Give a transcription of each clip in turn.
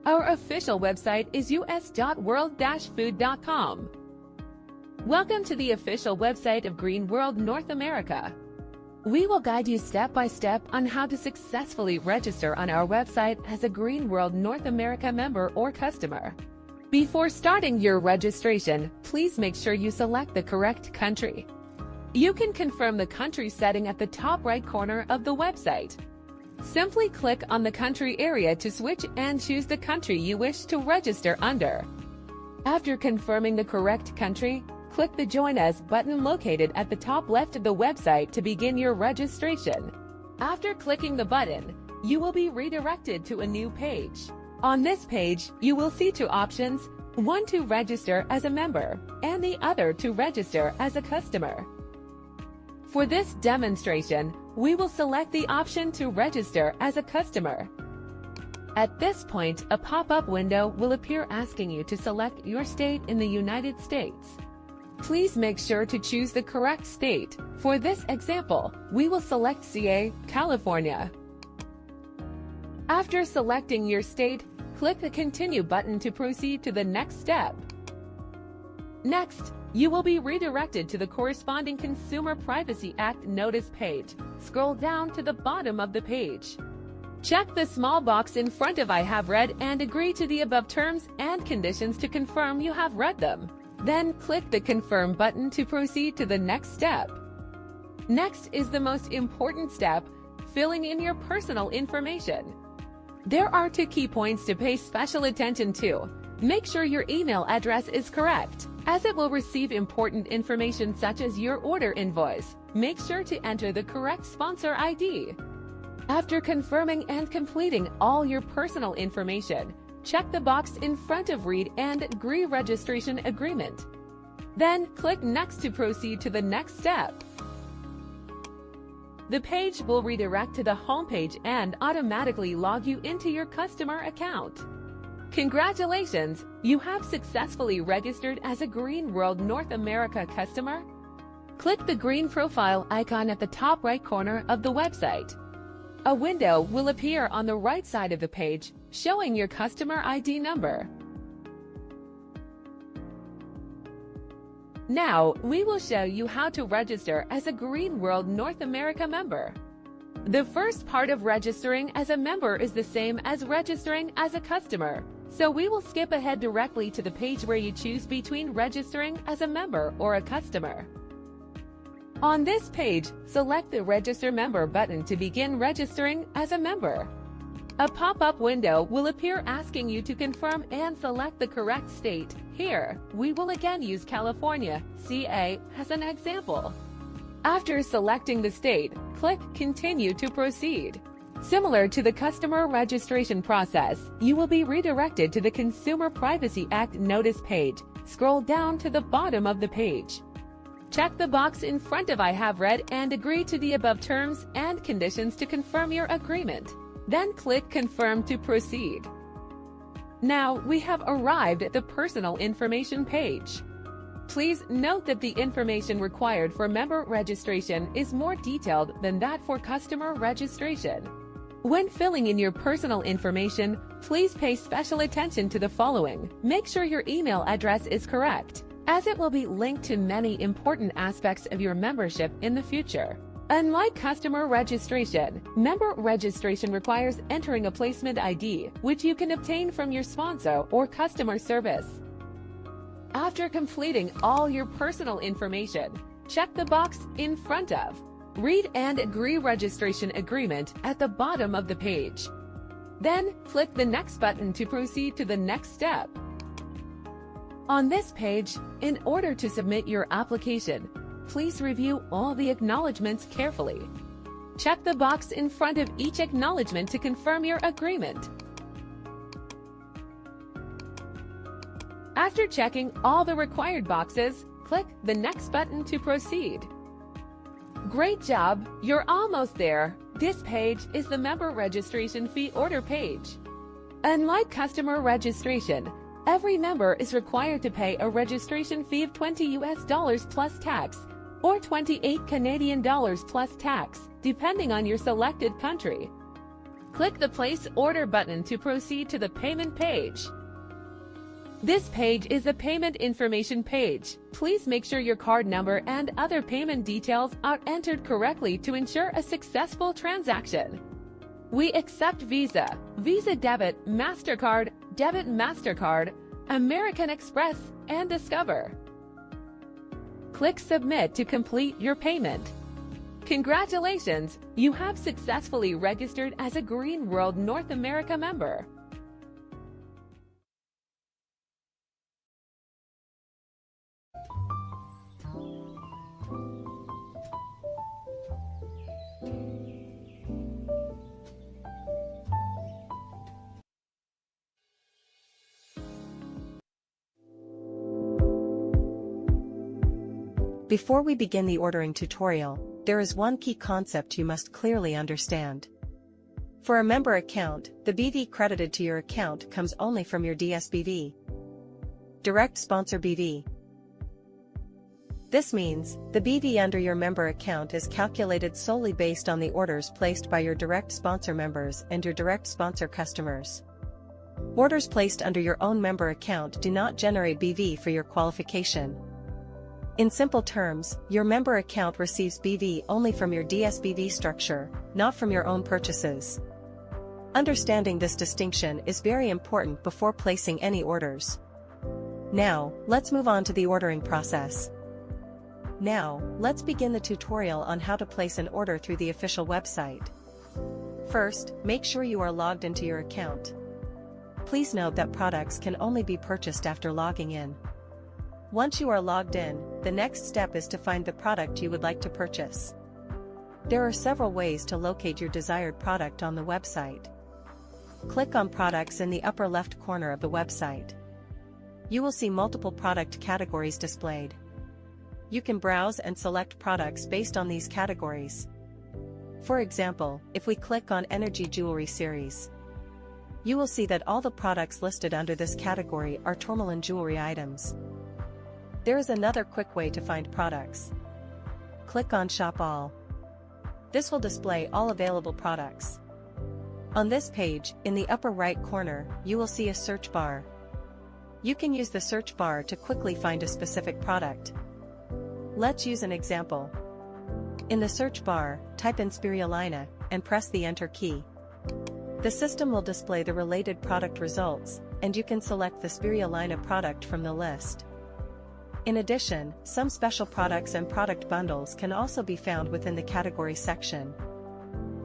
Our official website is us.world-food.com. Welcome to the official website of Green World North America. We will guide you step by step on how to successfully register on our website as a Green World North America member or customer. Before starting your registration, please make sure you select the correct country. You can confirm the country setting at the top right corner of the website. Simply click on the country area to switch and choose the country you wish to register under. After confirming the correct country, click the Join Us button located at the top left of the website to begin your registration. After clicking the button, you will be redirected to a new page. On this page, you will see two options, one to register as a member and the other to register as a customer. For this demonstration, we will select the option to register as a customer. At this point, a pop-up window will appear asking you to select your state in the United States. Please make sure to choose the correct state. For this example, we will select CA, California. After selecting your state, click the Continue button to proceed to the next step. Next, you will be redirected to the corresponding Consumer Privacy Act notice page. Scroll down to the bottom of the page. Check the small box in front of I have read and agree to the above terms and conditions to confirm you have read them. Then click the Confirm button to proceed to the next step. Next is the most important step, filling in your personal information. There are two key points to pay special attention to. Make sure your email address is correct, as it will receive important information such as your order invoice. Make sure to enter the correct sponsor ID. After confirming and completing all your personal information, check the box in front of Read and Agree Registration Agreement. Then click Next to proceed to the next step. The page will redirect to the home page and automatically log you into your customer account. Congratulations! You have successfully registered as a Green World North America customer. Click the green profile icon at the top right corner of the website. A window will appear on the right side of the page, showing your customer ID number. Now, we will show you how to register as a Green World North America member. The first part of registering as a member is the same as registering as a customer, so we will skip ahead directly to the page where you choose between registering as a member or a customer. On this page, select the Register Member button to begin registering as a member. A pop-up window will appear asking you to confirm and select the correct state. Here, we will again use California, CA, as an example. After selecting the state, click Continue to proceed. Similar to the customer registration process, you will be redirected to the Consumer Privacy Act notice page. Scroll down to the bottom of the page. Check the box in front of I have read and agree to the above terms and conditions to confirm your agreement. Then click Confirm to proceed. Now we have arrived at the Personal Information page. Please note that the information required for member registration is more detailed than that for customer registration. When filling in your personal information, please pay special attention to the following. Make sure your email address is correct, as it will be linked to many important aspects of your membership in the future. Unlike customer registration, member registration requires entering a placement ID, which you can obtain from your sponsor or customer service. After completing all your personal information, check the box in front of Read and Agree Registration Agreement at the bottom of the page. Then, click the Next button to proceed to the next step. On this page, in order to submit your application, please review all the acknowledgements carefully. Check the box in front of each acknowledgement to confirm your agreement. After checking all the required boxes, click the Next button to proceed. Great job! You're almost there. This page is the member registration fee order page. Unlike customer registration, every member is required to pay a registration fee of $20 plus tax, or 28 Canadian dollars plus tax, depending on your selected country. Click the Place Order button to proceed to the payment page. This page is the payment information page. Please make sure your card number and other payment details are entered correctly to ensure a successful transaction. We accept Visa, Visa Debit, MasterCard, Debit MasterCard, American Express, and Discover. Click Submit to complete your payment. Congratulations! You have successfully registered as a Green World North America member. Before we begin the ordering tutorial, there is one key concept you must clearly understand. For a member account, the BV credited to your account comes only from your DSBV. Direct Sponsor BV. This means, the BV under your member account is calculated solely based on the orders placed by your direct sponsor members and your direct sponsor customers. Orders placed under your own member account do not generate BV for your qualification. In simple terms, your member account receives BV only from your DSBV structure, not from your own purchases. Understanding this distinction is very important before placing any orders. Now, let's move on to the ordering process. Now, let's begin the tutorial on how to place an order through the official website. First, make sure you are logged into your account. Please note that products can only be purchased after logging in. Once you are logged in, the next step is to find the product you would like to purchase. There are several ways to locate your desired product on the website. Click on Products in the upper left corner of the website. You will see multiple product categories displayed. You can browse and select products based on these categories. For example, if we click on Energy Jewelry Series, you will see that all the products listed under this category are tourmaline jewelry items. There is another quick way to find products. Click on Shop All. This will display all available products. On this page, in the upper right corner, you will see a search bar. You can use the search bar to quickly find a specific product. Let's use an example. In the search bar, type in spirulina, and press the Enter key. The system will display the related product results, and you can select the spirulina product from the list. In addition, some special products and product bundles can also be found within the category section.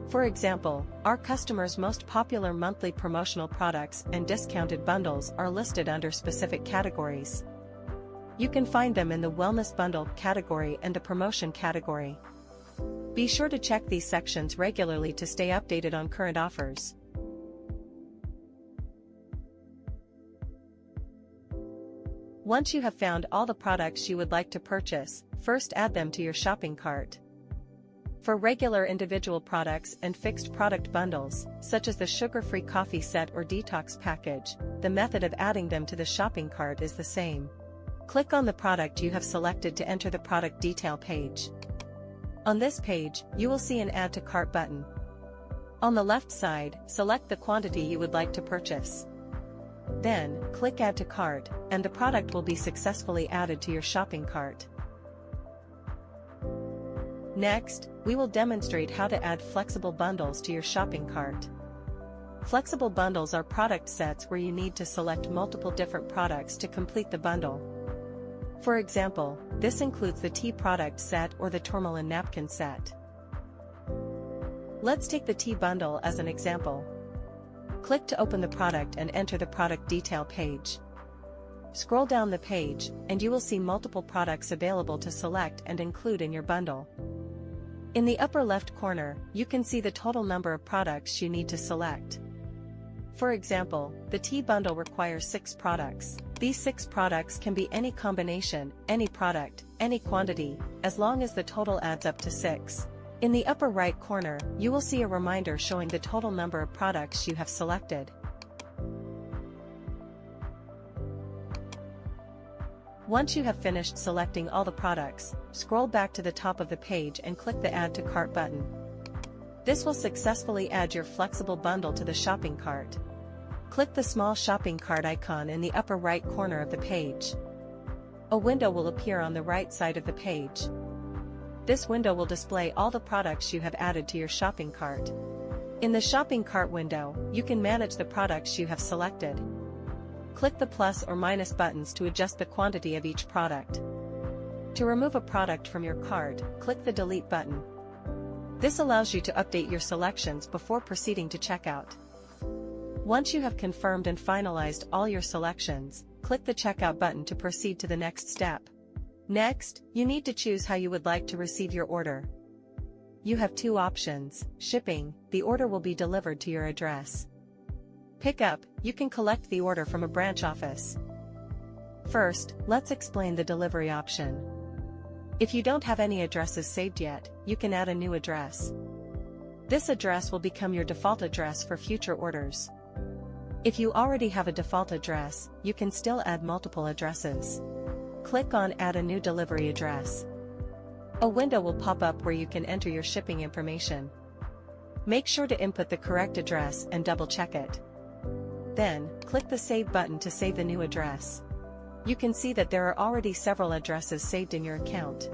For example, our customers' most popular monthly promotional products and discounted bundles are listed under specific categories. You can find them in the Wellness Bundle category and the Promotion category. Be sure to check these sections regularly to stay updated on current offers. Once you have found all the products you would like to purchase, first add them to your shopping cart. For regular individual products and fixed product bundles, such as the sugar-free coffee set or detox package, the method of adding them to the shopping cart is the same. Click on the product you have selected to enter the product detail page. On this page, you will see an Add to Cart button. On the left side, select the quantity you would like to purchase. Then, click Add to Cart, and the product will be successfully added to your shopping cart. Next, we will demonstrate how to add flexible bundles to your shopping cart. Flexible bundles are product sets where you need to select multiple different products to complete the bundle. For example, this includes the tea product set or the tourmaline napkin set. Let's take the tea bundle as an example. Click to open the product and enter the product detail page. Scroll down the page, and you will see multiple products available to select and include in your bundle. In the upper left corner, you can see the total number of products you need to select. For example, the tea bundle requires 6 products. These 6 products can be any combination, any product, any quantity, as long as the total adds up to 6. In the upper right corner, you will see a reminder showing the total number of products you have selected. Once you have finished selecting all the products, scroll back to the top of the page and click the Add to Cart button. This will successfully add your flexible bundle to the shopping cart. Click the small shopping cart icon in the upper right corner of the page. A window will appear on the right side of the page. This window will display all the products you have added to your shopping cart. In the shopping cart window, you can manage the products you have selected. Click the plus or minus buttons to adjust the quantity of each product. To remove a product from your cart, click the delete button. This allows you to update your selections before proceeding to checkout. Once you have confirmed and finalized all your selections, click the checkout button to proceed to the next step. Next, you need to choose how you would like to receive your order. You have two options: shipping, the order will be delivered to your address. Pickup, you can collect the order from a branch office. First, let's explain the delivery option. If you don't have any addresses saved yet, you can add a new address. This address will become your default address for future orders. If you already have a default address, you can still add multiple addresses. Click on Add a new delivery address. A window will pop up where you can enter your shipping information. Make sure to input the correct address and double-check it. Then, click the Save button to save the new address. You can see that there are already several addresses saved in your account.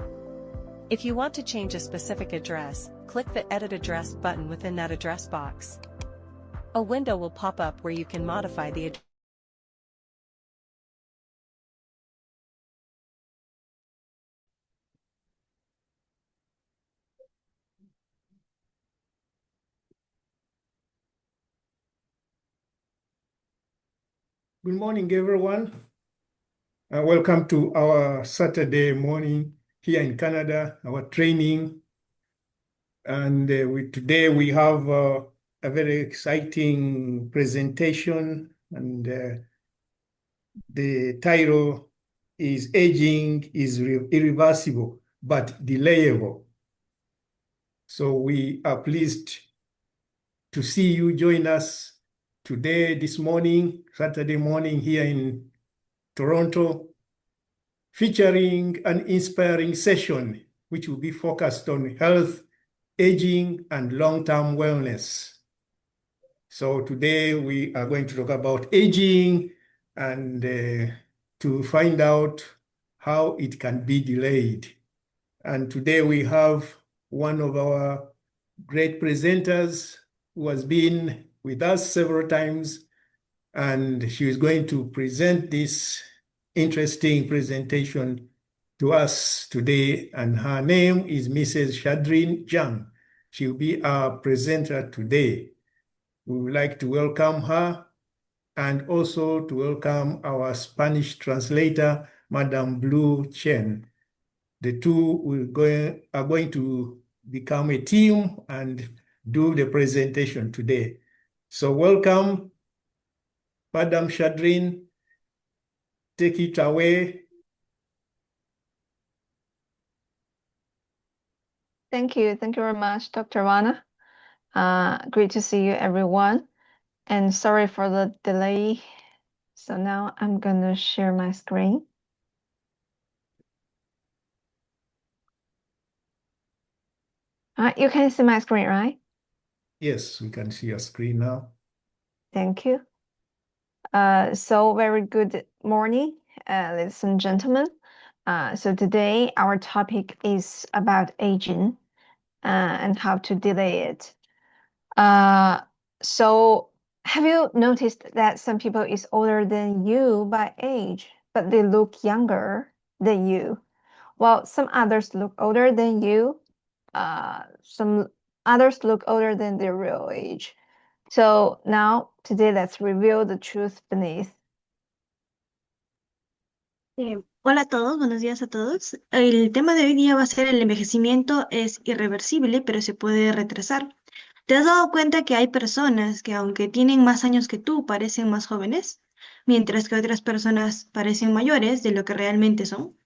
If you want to change a specific address, click the Edit Address button within that address box. A window will pop up where you can modify the address. Good morning, everyone, and welcome to our Saturday morning here in Canada, our training. And today we have a very exciting presentation, and the title is Aging is Irreversible but Delayable. So we are pleased to see you join us today, this morning, Saturday morning here in Toronto, featuring an inspiring session which will be focused on health, aging, and long-term wellness. So today we are going to talk about aging and to find out how it can be delayed. And today we have one of our great presenters who has been with us several times, and she is going to present this interesting presentation to us today, and her name is Mrs. Shadrin Jang. She will be our presenter today. We would like to welcome her and also to welcome our Spanish translator, Madame Blue Chen. The two are going to become a team and do the presentation today. So welcome, Madame Shadrin. Take it away. Thank you. Thank you very much, Dr. Rana. Great to see you, everyone. And sorry for the delay. So now I'm going to share my screen. You can see my screen, right? Yes, we can see your screen now. Thank you. So very good morning, ladies and gentlemen. So today our topic is about aging and how to delay it. So have you noticed that some people is older than you by age, but they look younger than you? Well, some others look older than you. Some others look older than their real age. So now, today, let's reveal the truth beneath. Hola a todos, buenos días a todos. El tema de hoy día va a ser el envejecimiento es irreversible, pero se puede retrasar. ¿Te has dado cuenta que hay personas que aunque tienen más años que tú, parecen más jóvenes, mientras que otras personas parecen mayores de lo que realmente son?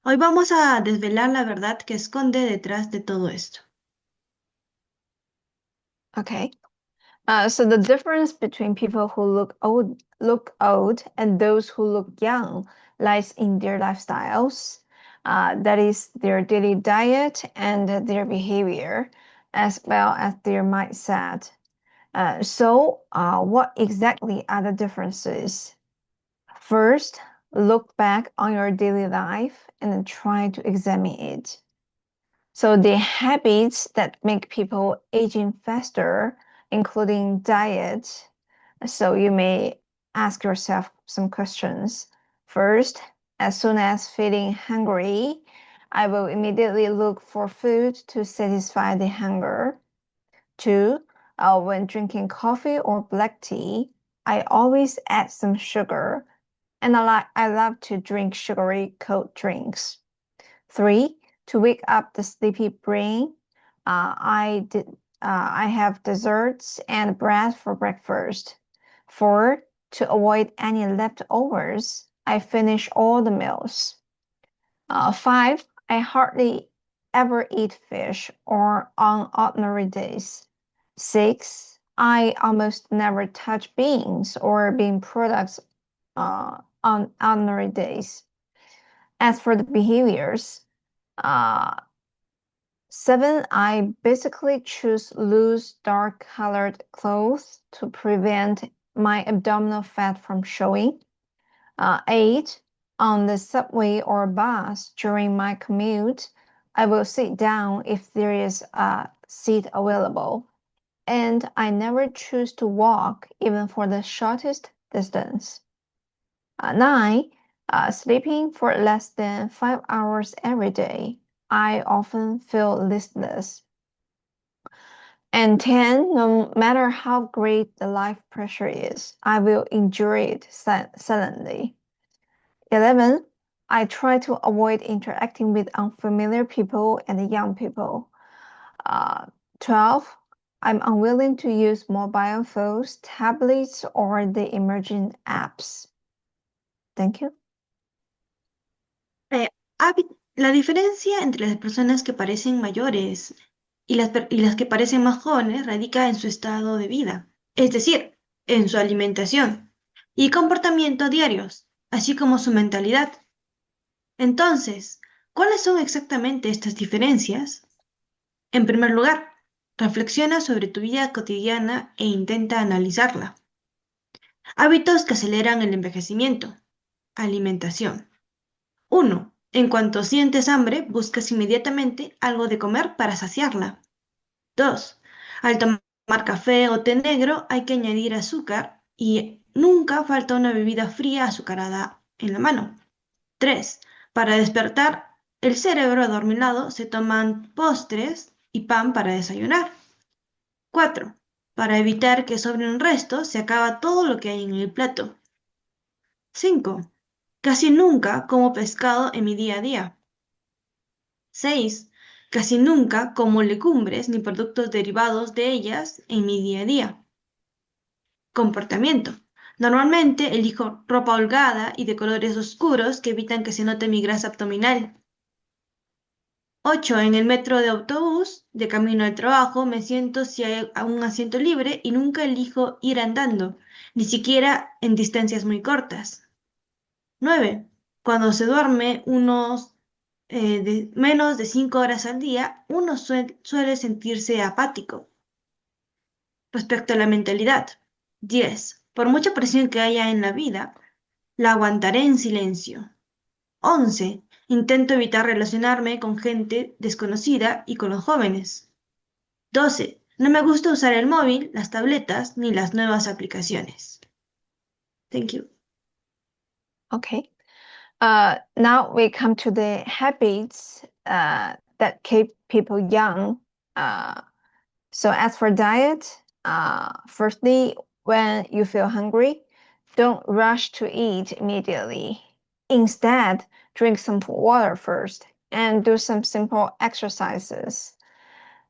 Hoy vamos a desvelar la verdad que esconde detrás de todo esto. Okay. So the difference between people who look old and those who look young lies in their lifestyles. That is their daily diet and their behavior. as well as their mindset. So, what exactly are the differences? First, look back on your daily life and try to examine it. So, the habits that make people aging faster, including diet. So, you may ask yourself some questions. First, as soon as feeling hungry, I will immediately look for food to satisfy the hunger. Two, when drinking coffee or black tea, I always add some sugar, and I love to drink sugary cold drinks. Three, to wake up the sleepy brain, I have desserts and bread for breakfast. Four, to avoid any leftovers, I finish all the meals. Five, I hardly ever eat fish or on ordinary days. Six, I almost never touch beans or bean products on ordinary days. As for the behaviors, uh, seven, I basically choose loose, dark colored clothes to prevent my abdominal fat from showing. Eight, on the subway or bus during my commute, I will sit down if there is a seat available. And I never choose to walk even for the shortest distance. Nine, sleeping for less than 5 hours every day. I often feel listless. And 10, no matter how great the life pressure is, I will endure it silently. 11, I try to avoid interacting with unfamiliar people and young people. 12, I'm unwilling to use mobile phones, tablets, or the emerging apps. Thank you. Eh, la diferencia entre las personas que parecen mayores y las que parecen más jóvenes radica en su estado de vida, es decir, en su alimentación y comportamiento diarios, así como su mentalidad. Entonces, ¿cuáles son exactamente estas diferencias? En primer lugar, reflexiona sobre tu vida cotidiana e intenta analizarla. Hábitos que aceleran el envejecimiento. Alimentación. 1. En cuanto sientes hambre, buscas inmediatamente algo de comer para saciarla. 2. Al tomar café o té negro hay que añadir azúcar y nunca falta una bebida fría azucarada en la mano. 3. Para despertar el cerebro adormilado se toman postres y pan para desayunar. 4. Para evitar que sobre un resto se acaba todo lo que hay en el plato. 5. Casi nunca como pescado en mi día a día. 6. Casi nunca como legumbres ni productos derivados de ellas en mi día a día. Comportamiento. Normalmente elijo ropa holgada y de colores oscuros que evitan que se note mi grasa abdominal. 8. En el metro de autobús, de camino al trabajo, me siento si hay un asiento libre y nunca elijo ir andando, ni siquiera en distancias muy cortas. 9. Cuando se duerme menos de 5 horas al día, uno suele sentirse apático. Respecto a la mentalidad. 10. Por mucha presión que haya en la vida, la aguantaré en silencio. 11. Intento evitar relacionarme con gente desconocida y con los jóvenes. 12. No me gusta usar el móvil, las tabletas ni las nuevas aplicaciones. Thank you. Okay. Now we come to the habits that keep people young. So as for diet, firstly, when you feel hungry, don't rush to eat immediately. Instead, drink some water first and do some simple exercises.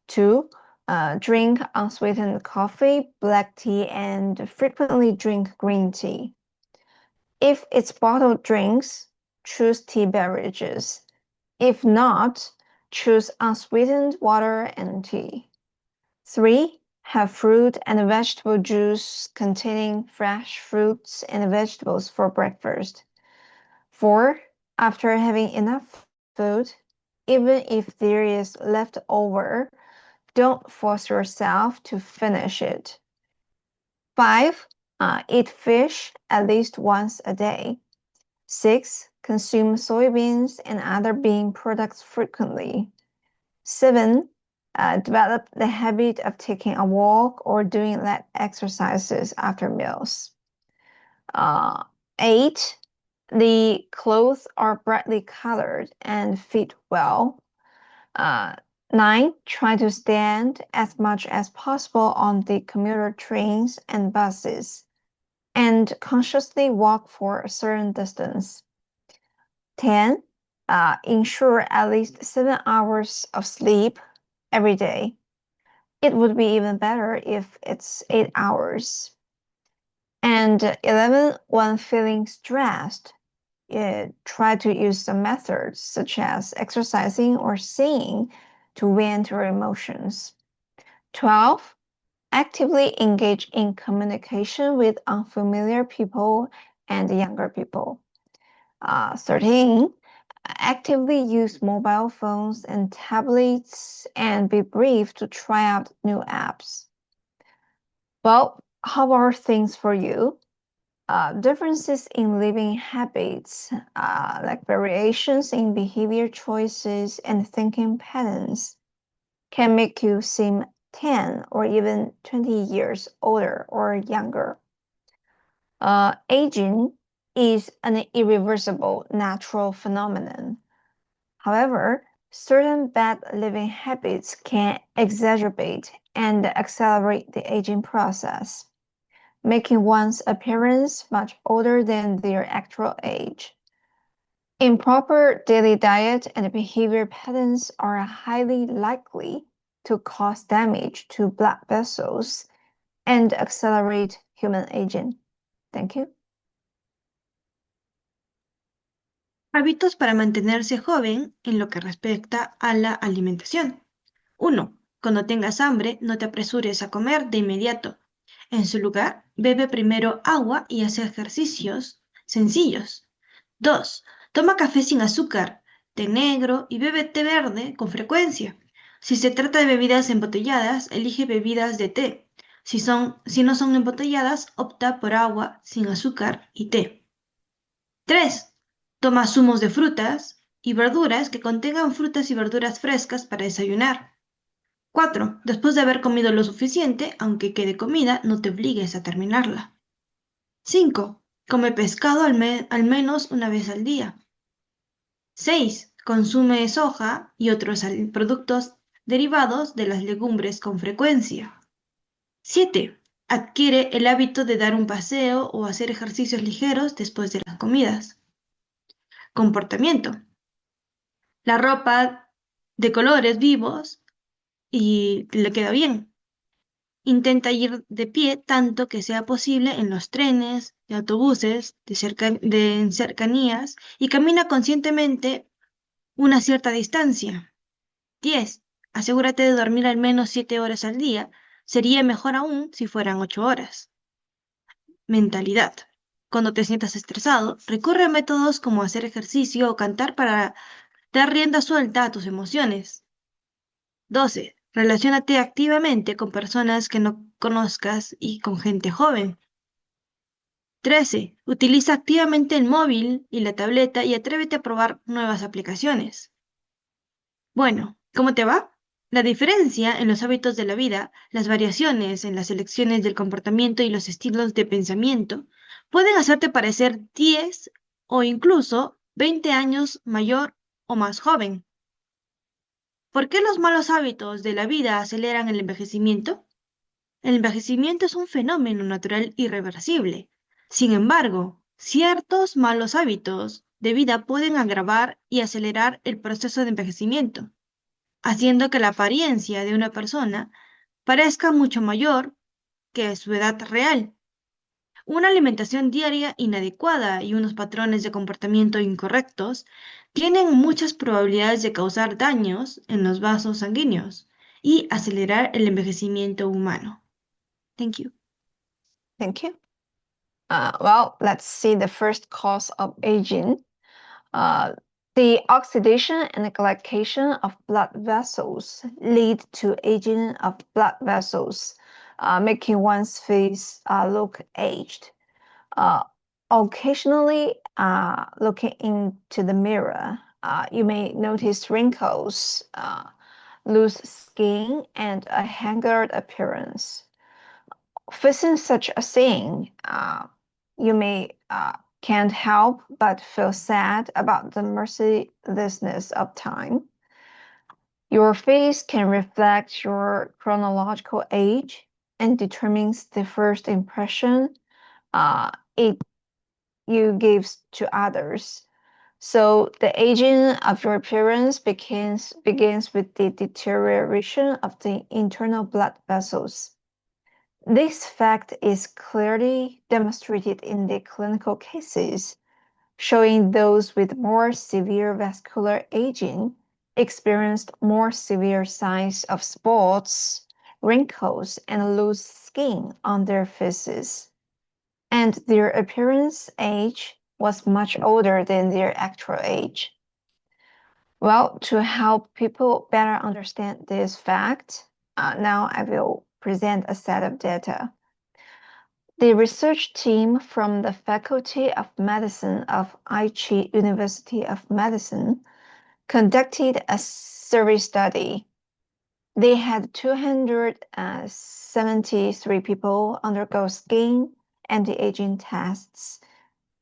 2, drink unsweetened coffee, black tea, and frequently drink green tea. If it's bottled drinks, choose tea beverages. If not, choose unsweetened water and tea. 3, have fruit and vegetable juice containing fresh fruits and vegetables for breakfast. 4, after having enough food, even if there is leftover, don't force yourself to finish it. 5. Eat fish at least once a day. 6. Consume soybeans and other bean products frequently. 7. Develop the habit of taking a walk or doing leg exercises after meals. 8. The clothes are brightly colored and fit well. 9. Try to stand as much as possible on the commuter trains and buses, and consciously walk for a certain distance. 10. Ensure at least 7 hours of sleep every day. It would be even better if it's 8 hours. And 11, when feeling stressed, try to use some methods such as exercising or singing to vent your emotions. 12, actively engage in communication with unfamiliar people and younger people. 13, actively use mobile phones and tablets and be brave to try out new apps. Well, how are things for you? Differences in living habits, like variations in behavior choices and thinking patterns, can make you seem 10 or even 20 years older or younger. Aging is an irreversible natural phenomenon. However, certain bad living habits can exacerbate and accelerate the aging process, making one's appearance much older than their actual age. Improper daily diet and behavior patterns are highly likely to cause damage to blood vessels and accelerate human aging. Thank you. Hábitos para mantenerse joven en lo que respecta a la alimentación. 1. Cuando tengas hambre, no te apresures a comer de inmediato. En su lugar, bebe primero agua y hace ejercicios sencillos. 2. Toma café sin azúcar, té negro y bebe té verde con frecuencia. Si se trata de bebidas embotelladas, elige bebidas de té. Si no son embotelladas, opta por agua sin azúcar y té. 3. Toma zumos de frutas y verduras que contengan frutas y verduras frescas para desayunar. 4. Después de haber comido lo suficiente, aunque quede comida, no te obligues a terminarla. 5. Come pescado al menos una vez al día. 6. Consume soja y otros productos derivados de las legumbres con frecuencia. 7. Adquiere el hábito de dar un paseo o hacer ejercicios ligeros después de las comidas. Comportamiento. La ropa de colores vivos y le queda bien. Intenta ir de pie tanto que sea posible en los trenes, de autobuses, en cercanías y camina conscientemente una cierta distancia. 10. Asegúrate de dormir al menos 7 horas al día. Sería mejor aún si fueran 8 horas. Mentalidad. Cuando te sientas estresado, recurre a métodos como hacer ejercicio o cantar para dar rienda suelta a tus emociones. 12. Relaciónate activamente con personas que no conozcas y con gente joven. 13. Utiliza activamente el móvil y la tableta y atrévete a probar nuevas aplicaciones. Bueno, ¿cómo te va? La diferencia en los hábitos de la vida, las variaciones en las elecciones del comportamiento y los estilos de pensamiento pueden hacerte parecer 10 o incluso 20 años mayor o más joven. ¿Por qué los malos hábitos de la vida aceleran el envejecimiento? El envejecimiento es un fenómeno natural irreversible. Sin embargo, ciertos malos hábitos de vida pueden agravar y acelerar el proceso de envejecimiento, haciendo que la apariencia de una persona parezca mucho mayor que su edad real. Una alimentación diaria inadecuada y unos patrones de comportamiento incorrectos tienen muchas probabilidades de causar daños en los vasos sanguíneos y acelerar el envejecimiento humano. Thank you. Thank you. Well, let's see the first cause of aging. The oxidation and glycation of blood vessels lead to aging of blood vessels, making one's face look aged. Occasionally, looking into the mirror, you may notice wrinkles, loose skin, and a haggard appearance. Facing such a scene, you may can't help but feel sad about the mercilessness of time. Your face can reflect your chronological age and determines the first impression it you give to others. So the aging of your appearance begins with the deterioration of the internal blood vessels. This fact is clearly demonstrated in the clinical cases, showing those with more severe vascular aging experienced more severe signs of spots, wrinkles, and loose skin on their faces, and their appearance age was much older than their actual age. Well, to help people better understand this fact, now I will present a set of data. The research team from the Faculty of Medicine of Aichi University of Medicine conducted a survey study. They had 273 people undergo skin anti-aging tests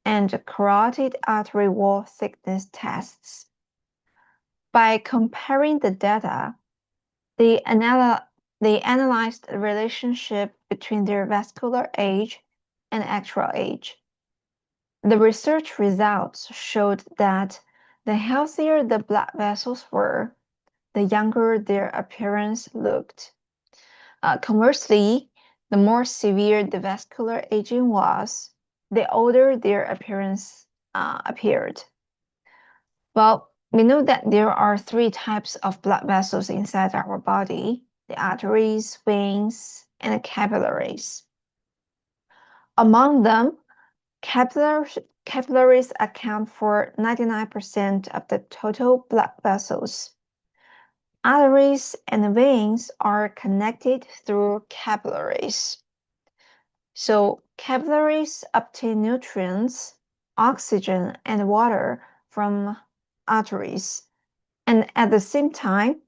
and carotid artery wall thickness tests. By comparing the data, they analyzed the relationship between their vascular age and actual age. The research results showed that the healthier the blood vessels were, the younger their appearance looked. Conversely, the more severe the vascular aging was, the older their appearance appeared. Well, we know that there are 3 types of blood vessels inside our body: the arteries, veins, and capillaries. Among them, capillaries account for 99% of the total blood vessels. Arteries and veins are connected through capillaries. So capillaries obtain nutrients, oxygen, and water from arteries, and at the same time,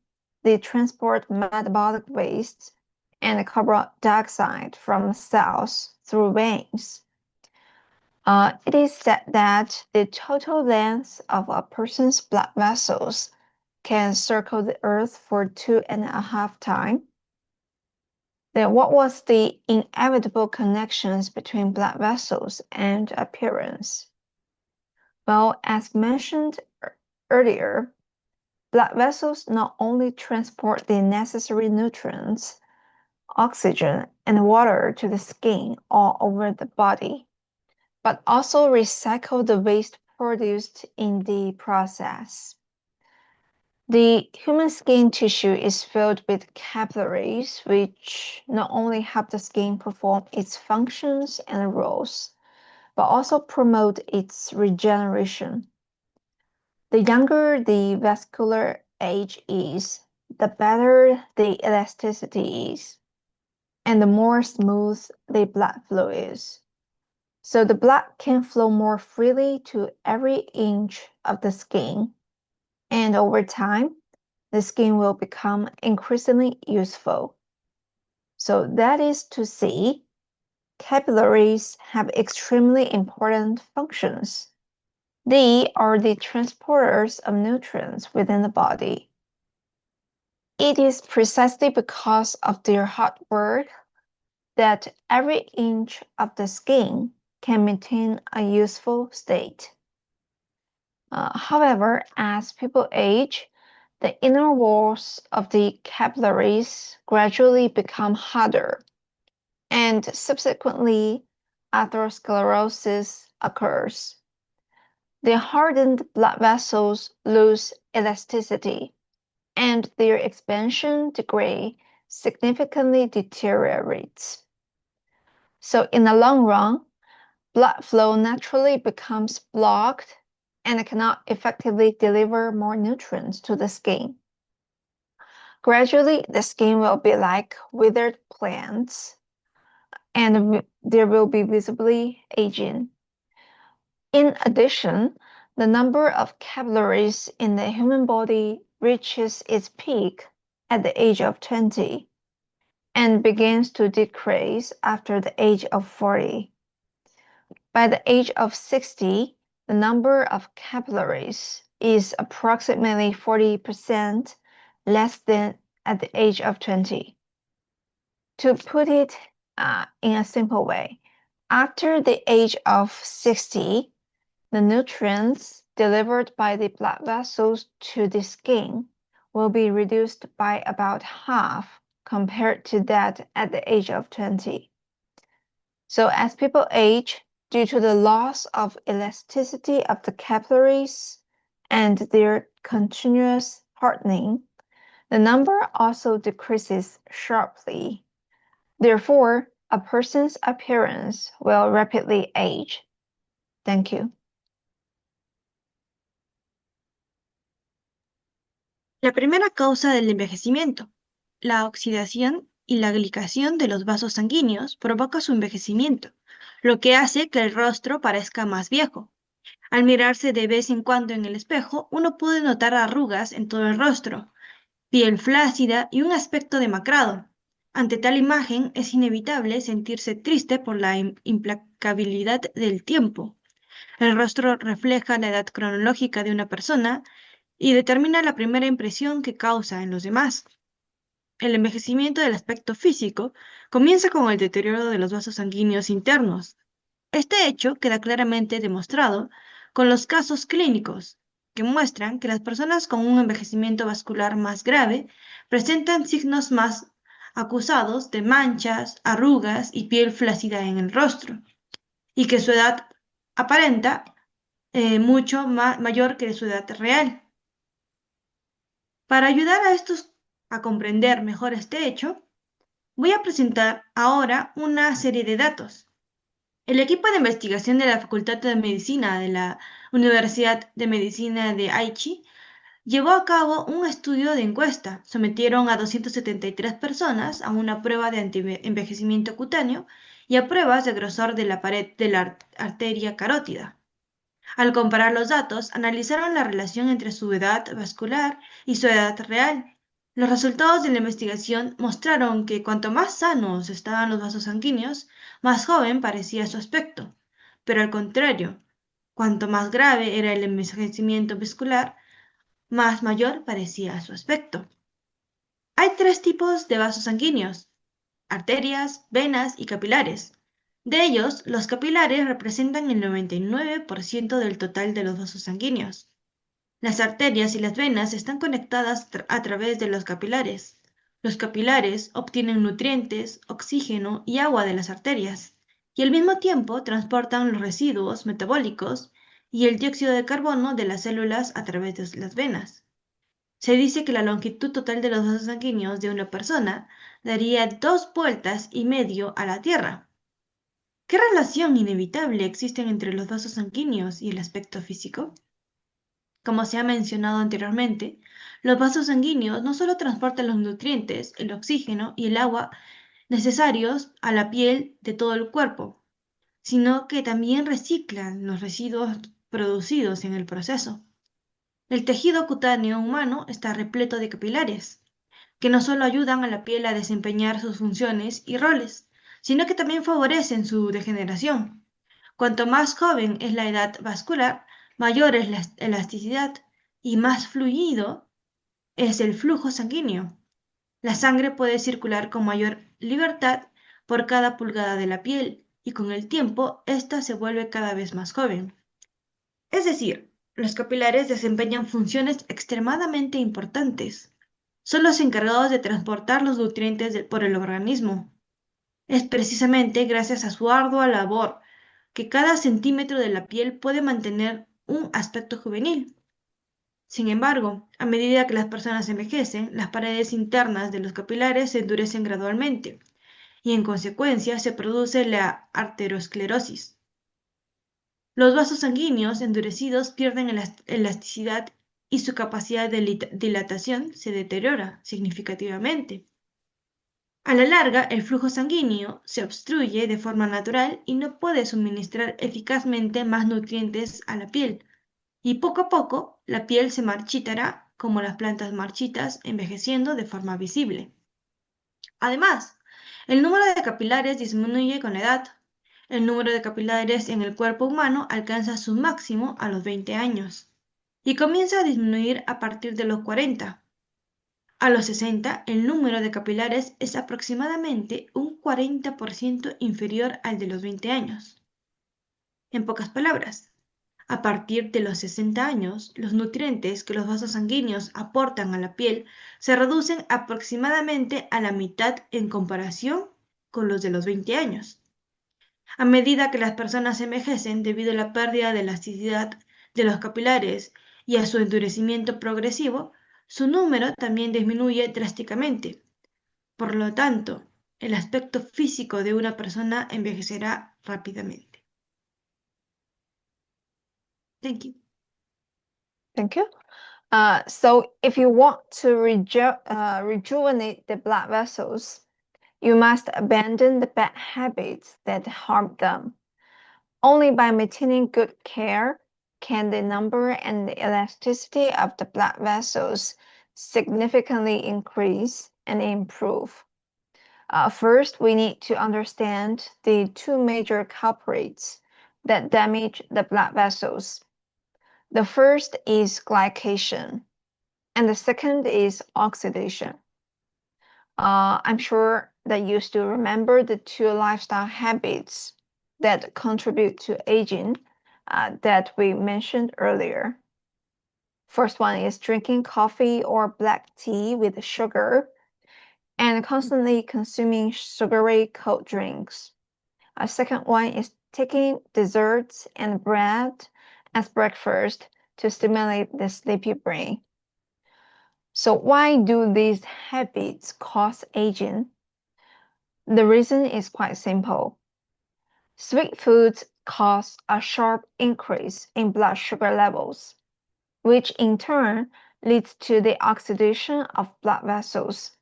they transport metabolic waste and carbon dioxide from cells through veins. It is said that the total length of a person's blood vessels can circle the earth for 2.5 times. Then what was the inevitable connections between blood vessels and appearance? Well, as mentioned earlier, blood vessels not only transport the necessary nutrients, oxygen, and water to the skin all over the body, but also recycle the waste produced in the process. The human skin tissue is filled with capillaries, which not only help the skin perform its functions and roles, but also promote its regeneration. The younger the vascular age is, the better the elasticity is, and the more smooth the blood flow is. So the blood can flow more freely to every inch of the skin, and over time, the skin will become increasingly useful. So that is to say, capillaries have extremely important functions. They are the transporters of nutrients within the body. It is precisely because of their hard work that every inch of the skin can maintain a useful state. However, as people age, the inner walls of the capillaries gradually become harder, and subsequently, atherosclerosis occurs. The hardened blood vessels lose elasticity, and their expansion degree significantly deteriorates. So in the long run, blood flow naturally becomes blocked, and cannot effectively deliver more nutrients to the skin. Gradually, the skin will be like withered plants, and there will be visibly aging. In addition, the number of capillaries in the human body reaches its peak at the age of 20 and begins to decrease after the age of 40. By the age of 60, the number of capillaries is approximately 40% less than at the age of 20. To put it in a simple way, after the age of 60, the nutrients delivered by the blood vessels to the skin will be reduced by about half compared to that at the age of 20. So as people age, due to the loss of elasticity of the capillaries and their continuous hardening, the number also decreases sharply. Therefore, a person's appearance will rapidly age. Thank you. La primera causa del envejecimiento, la oxidación y la glicación de los vasos sanguíneos provoca su envejecimiento, lo que hace que el rostro parezca más viejo. Al mirarse de vez en cuando en el espejo, uno puede notar arrugas en todo el rostro, piel flácida y un aspecto demacrado. Ante tal imagen, es inevitable sentirse triste por la implacabilidad del tiempo. El rostro refleja la edad cronológica de una persona y determina la primera impresión que causa en los demás. El envejecimiento del aspecto físico comienza con el deterioro de los vasos sanguíneos internos. Este hecho queda claramente demostrado con los casos clínicos, que muestran que las personas con un envejecimiento vascular más grave presentan signos más acusados de manchas, arrugas y piel flácida en el rostro, y que su edad aparenta mucho mayor que su edad real. Para ayudar a estos a comprender mejor este hecho, voy a presentar ahora una serie de datos. El equipo de investigación de la Facultad de Medicina de la Universidad de Medicina de Aichi llevó a cabo un estudio de encuesta. Sometieron a 273 personas a una prueba de anti-envejecimiento cutáneo y a pruebas de grosor de la pared de la arteria carótida. Al comparar los datos, analizaron la relación entre su edad vascular y su edad real. Los resultados de la investigación mostraron que cuanto más sanos estaban los vasos sanguíneos, más joven parecía su aspecto. Pero al contrario, cuanto más grave era el envejecimiento vascular, más mayor parecía su aspecto. Hay tres tipos de vasos sanguíneos: arterias, venas y capilares. De ellos, los capilares representan el 99% del total de los vasos sanguíneos. Las arterias y las venas están conectadas a través de los capilares. Los capilares obtienen nutrientes, oxígeno y agua de las arterias, y al mismo tiempo transportan los residuos metabólicos y el dióxido de carbono de las células a través de las venas. Se dice que la longitud total de los vasos sanguíneos de una persona daría 2,5 vueltas a la Tierra. ¿Qué relación inevitable existe entre los vasos sanguíneos y el aspecto físico? Como se ha mencionado anteriormente, los vasos sanguíneos no solo transportan los nutrientes, el oxígeno y el agua necesarios a la piel de todo el cuerpo, sino que también reciclan los residuos producidos en el proceso. El tejido cutáneo humano está repleto de capilares, que no solo ayudan a la piel a desempeñar sus funciones y roles, sino que también favorecen su degeneración. Cuanto más joven es la edad vascular, mayor es la elasticidad y más fluido es el flujo sanguíneo. La sangre puede circular con mayor libertad por cada pulgada de la piel y con el tiempo ésta se vuelve cada vez más joven. Es decir, los capilares desempeñan funciones extremadamente importantes. Son los encargados de transportar los nutrientes por el organismo. Es precisamente gracias a su ardua labor que cada centímetro de la piel puede mantener un aspecto juvenil. Sin embargo, a medida que las personas envejecen, las paredes internas de los capilares se endurecen gradualmente y en consecuencia se produce la arteriosclerosis. Los vasos sanguíneos endurecidos pierden elasticidad y su capacidad de dilatación se deteriora significativamente. A la larga, el flujo sanguíneo se obstruye de forma natural y no puede suministrar eficazmente más nutrientes a la piel, y poco a poco la piel se marchitará como las plantas marchitas, envejeciendo de forma visible. Además, el número de capilares disminuye con la edad. El número de capilares en el cuerpo humano alcanza su máximo a los 20 años y comienza a disminuir a partir de los 40. A los 60, el número de capilares es aproximadamente un 40% inferior al de los 20 años. En pocas palabras, a partir de los 60 años, los nutrientes que los vasos sanguíneos aportan a la piel se reducen aproximadamente a la mitad en comparación con los de los 20 años. A medida que las personas envejecen debido a la pérdida de elasticidad de los capilares y a su endurecimiento progresivo, su número también disminuye drásticamente. Por lo tanto, el aspecto físico de una persona envejecerá rápidamente. Thank you. Thank you. So if you want to rejuvenate the blood vessels, you must abandon the bad habits that harm them. Only by maintaining good care can the number and the elasticity of the blood vessels significantly increase and improve. First, we need to understand the two major culprits that damage the blood vessels. The first is glycation, and the second is oxidation. I'm sure that you still remember the two lifestyle habits that contribute to aging that we mentioned earlier. First one is drinking coffee or black tea with sugar and constantly consuming sugary cold drinks. A second one is taking desserts and bread as breakfast to stimulate the sleepy brain. So why do these habits cause aging? The reason is quite simple. Sweet foods cause a sharp increase in blood sugar levels, which in turn leads to the oxidation of blood vessels.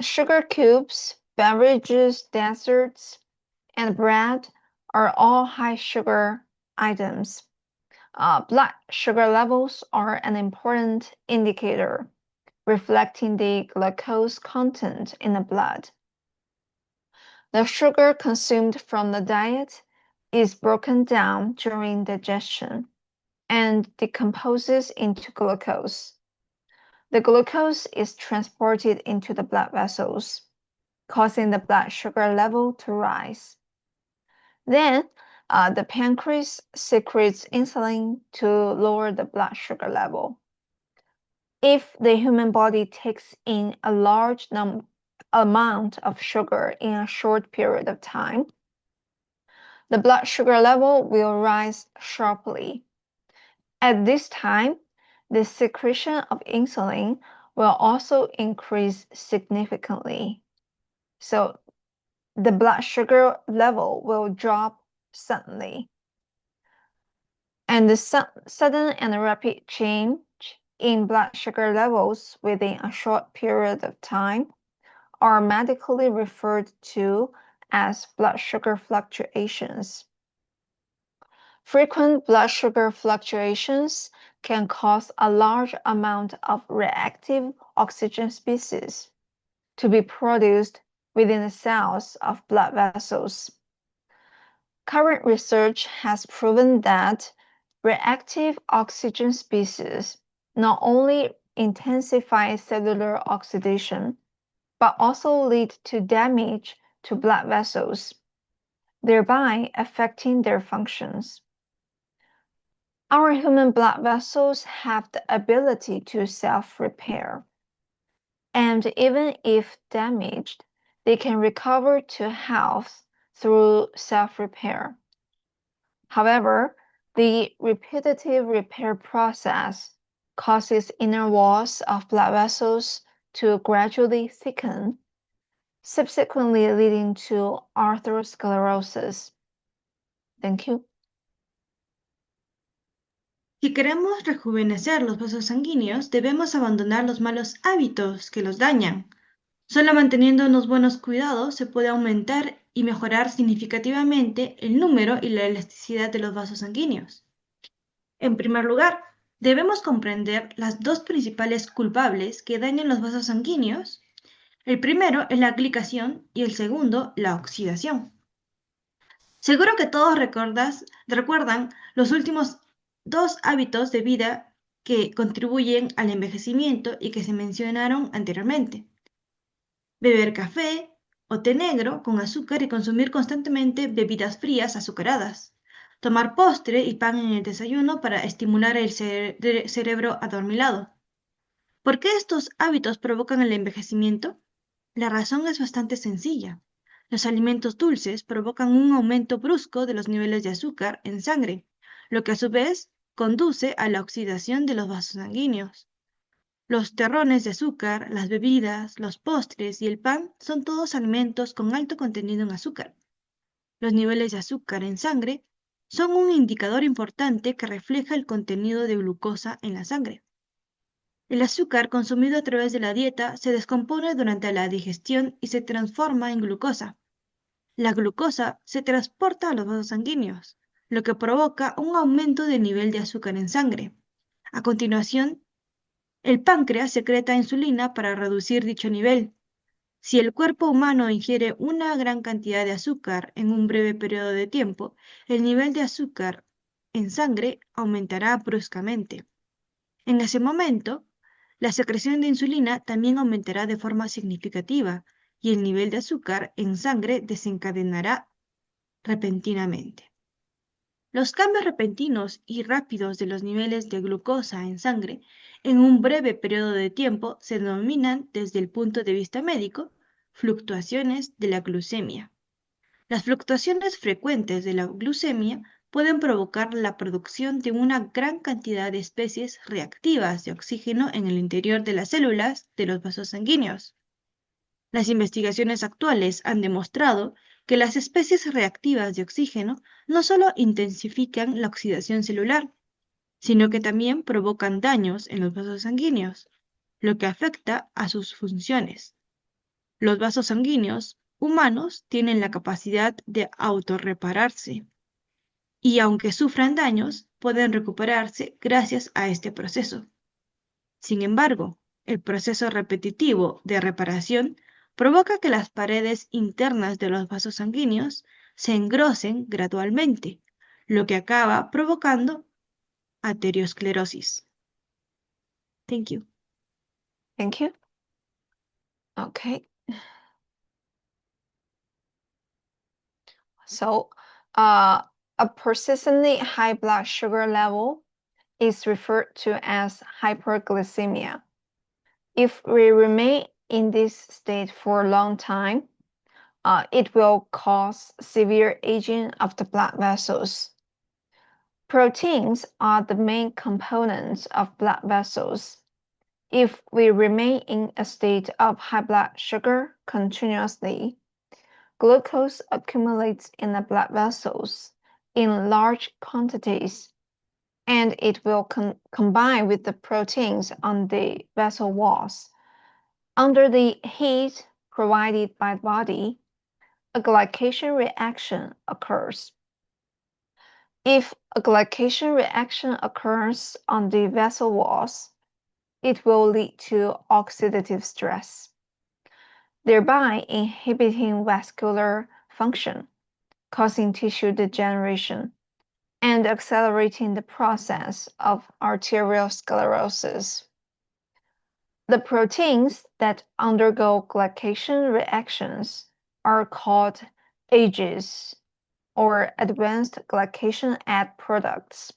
Sugar cubes, beverages, desserts, and bread are all high sugar items. Blood sugar levels are an important indicator, reflecting the glucose content in the blood. The sugar consumed from the diet is broken down during digestion and decomposes into glucose. The glucose is transported into the blood vessels, causing the blood sugar level to rise. Then, the pancreas secretes insulin to lower the blood sugar level. If the human body takes in a large amount of sugar in a short period of time, the blood sugar level will rise sharply. At this time, the secretion of insulin will also increase significantly. So the blood sugar level will drop suddenly. And the sudden and rapid change in blood sugar levels within a short period of time are medically referred to as blood sugar fluctuations. Frequent blood sugar fluctuations can cause a large amount of reactive oxygen species to be produced within the cells of blood vessels. Current research has proven that reactive oxygen species not only intensify cellular oxidation, but also lead to damage to blood vessels, thereby affecting their functions. Our human blood vessels have the ability to self-repair, and even if damaged, they can recover to health through self-repair. However, the repetitive repair process causes inner walls of blood vessels to gradually thicken, subsequently leading to atherosclerosis. Thank you. Si queremos rejuvenecer los vasos sanguíneos, debemos abandonar los malos hábitos que los dañan. Solo manteniendo unos buenos cuidados se puede aumentar y mejorar significativamente el número y la elasticidad de los vasos sanguíneos. En primer lugar, debemos comprender las dos principales culpables que dañan los vasos sanguíneos. El primero es la glicación y el segundo, la oxidación. Seguro que todos recuerdan los últimos dos hábitos de vida que contribuyen al envejecimiento y que se mencionaron anteriormente. Beber café o té negro con azúcar y consumir constantemente bebidas frías azucaradas. Tomar postre y pan en el desayuno para estimular el cerebro adormilado. ¿Por qué estos hábitos provocan el envejecimiento? La razón es bastante sencilla. Los alimentos dulces provocan un aumento brusco de los niveles de azúcar en sangre, lo que a su vez conduce a la oxidación de los vasos sanguíneos. Los terrones de azúcar, las bebidas, los postres y el pan son todos alimentos con alto contenido en azúcar. Los niveles de azúcar en sangre son un indicador importante que refleja el contenido de glucosa en la sangre. El azúcar consumido a través de la dieta se descompone durante la digestión y se transforma en glucosa. La glucosa se transporta a los vasos sanguíneos, lo que provoca un aumento del nivel de azúcar en sangre. A continuación, el páncreas secreta insulina para reducir dicho nivel. Si el cuerpo humano ingiere una gran cantidad de azúcar en un breve periodo de tiempo, el nivel de azúcar en sangre aumentará bruscamente. En ese momento, la secreción de insulina también aumentará de forma significativa y el nivel de azúcar en sangre desencadenará repentinamente. Los cambios repentinos y rápidos de los niveles de glucosa en sangre en un breve periodo de tiempo se denominan, desde el punto de vista médico, fluctuaciones de la glucemia. Las fluctuaciones frecuentes de la glucemia pueden provocar la producción de una gran cantidad de especies reactivas de oxígeno en el interior de las células de los vasos sanguíneos. Las investigaciones actuales han demostrado que las especies reactivas de oxígeno no solo intensifican la oxidación celular, sino que también provocan daños en los vasos sanguíneos, lo que afecta a sus funciones. Los vasos sanguíneos humanos tienen la capacidad de autorrepararse y aunque sufran daños, pueden recuperarse gracias a este proceso. Sin embargo, el proceso repetitivo de reparación provoca que las paredes internas de los vasos sanguíneos se engrosen gradualmente, lo que acaba provocando aterosclerosis. Thank you. Thank you. Okay. So, a persistently high blood sugar level is referred to as hyperglycemia. If we remain in this state for a long time, it will cause severe aging of the blood vessels. Proteins are the main components of blood vessels. If we remain in a state of high blood sugar continuously, glucose accumulates in the blood vessels in large quantities, and it will combine with the proteins on the vessel walls. Under the heat provided by the body, a glycation reaction occurs. If a glycation reaction occurs on the vessel walls, it will lead to oxidative stress, thereby inhibiting vascular function, causing tissue degeneration, and accelerating the process of arteriosclerosis. The proteins that undergo glycation reactions are called AGEs, or advanced glycation add products.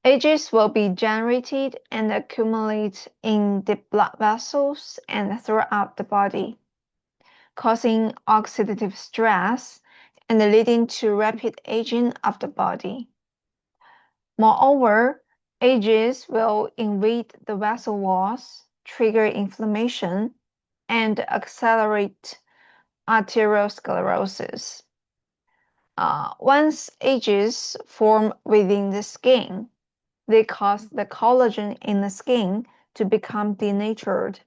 AGEs will be generated and accumulate in the blood vessels and throughout the body, causing oxidative stress and leading to rapid aging of the body. Moreover, AGEs will invade the vessel walls, trigger inflammation, and accelerate arteriosclerosis. Once edges form within the skin, they cause the collagen in the skin to become denatured,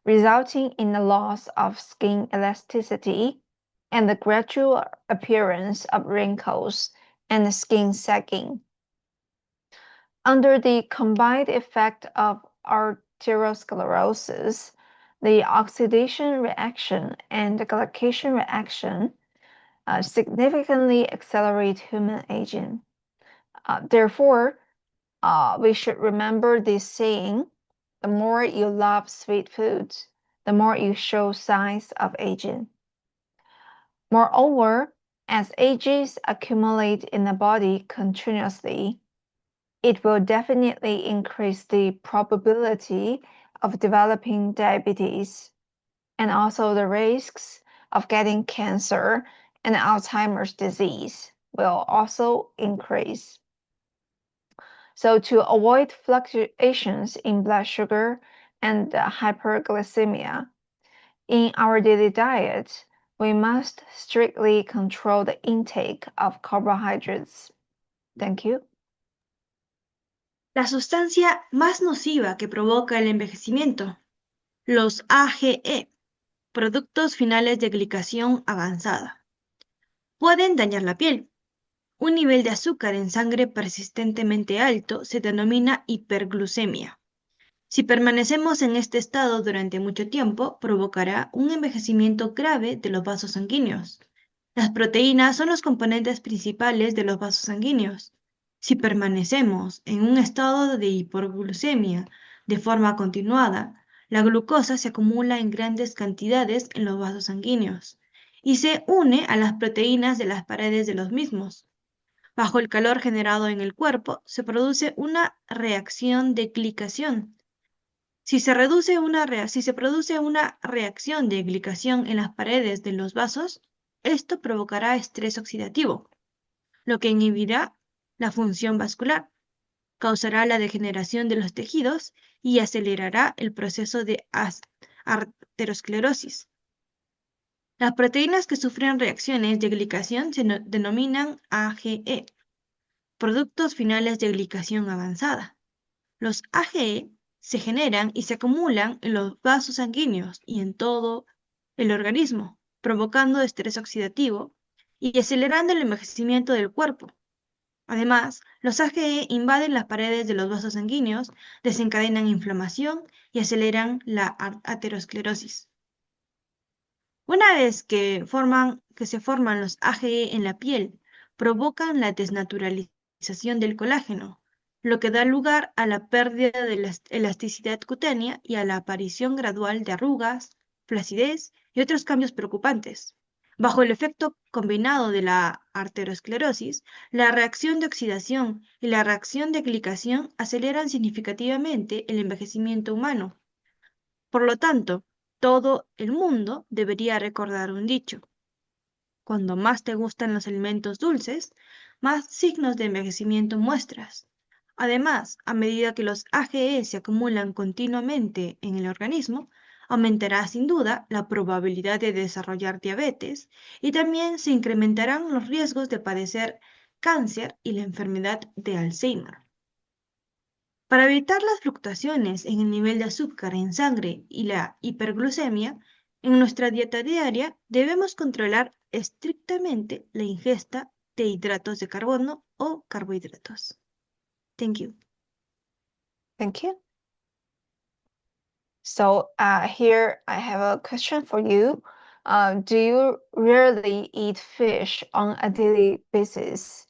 resulting in the loss of skin elasticity and the gradual appearance of wrinkles and skin sagging. Under the combined effect of arteriosclerosis, the oxidation reaction and the glycation reaction significantly accelerate human aging. Therefore, we should remember this saying: the more you love sweet foods, the more you show signs of aging. Moreover, as ages accumulate in the body continuously, it will definitely increase the probability of developing diabetes, and also the risks of getting cancer and Alzheimer's disease will also increase. So to avoid fluctuations in blood sugar and hyperglycemia in our daily diet, we must strictly control the intake of carbohydrates. Thank you. La sustancia más nociva que provoca el envejecimiento, los AGE, productos finales de glicación avanzada, pueden dañar la piel. Un nivel de azúcar en sangre persistentemente alto se denomina hiperglucemia. Si permanecemos en este estado durante mucho tiempo, provocará un envejecimiento grave de los vasos sanguíneos. Las proteínas son los componentes principales de los vasos sanguíneos. Si permanecemos en un estado de hiperglucemia de forma continuada, la glucosa se acumula en grandes cantidades en los vasos sanguíneos y se une a las proteínas de las paredes de los mismos. Bajo el calor generado en el cuerpo, se produce una reacción de glicación. Si se produce una reacción de glicación en las paredes de los vasos, esto provocará estrés oxidativo, lo que inhibirá la función vascular, causará la degeneración de los tejidos y acelerará el proceso de arteriosclerosis. Las proteínas que sufren reacciones de glicación se denominan AGE, productos finales de glicación avanzada. Los AGE se generan y se acumulan en los vasos sanguíneos y en todo el organismo, provocando estrés oxidativo y acelerando el envejecimiento del cuerpo. Además, los AGE invaden las paredes de los vasos sanguíneos, desencadenan inflamación y aceleran la aterosclerosis. Una vez que se forman los AGE en la piel, provocan la desnaturalización del colágeno, lo que da lugar a la pérdida de la elasticidad cutánea y a la aparición gradual de arrugas, flacidez y otros cambios preocupantes. Bajo el efecto combinado de la arteriosclerosis, la reacción de oxidación y la reacción de glicación aceleran significativamente el envejecimiento humano. Por lo tanto, todo el mundo debería recordar un dicho: cuando más te gustan los alimentos dulces, más signos de envejecimiento muestras. Además, a medida que los AGE se acumulan continuamente en el organismo, aumentará sin duda la probabilidad de desarrollar diabetes y también se incrementarán los riesgos de padecer cáncer y la enfermedad de Alzheimer. Para evitar las fluctuaciones en el nivel de azúcar en sangre y la hiperglucemia, en nuestra dieta diaria debemos controlar estrictamente la ingesta de hidratos de carbono o carbohidratos. Thank you. Thank you. So here I have a question for you. Do you rarely eat fish on a daily basis?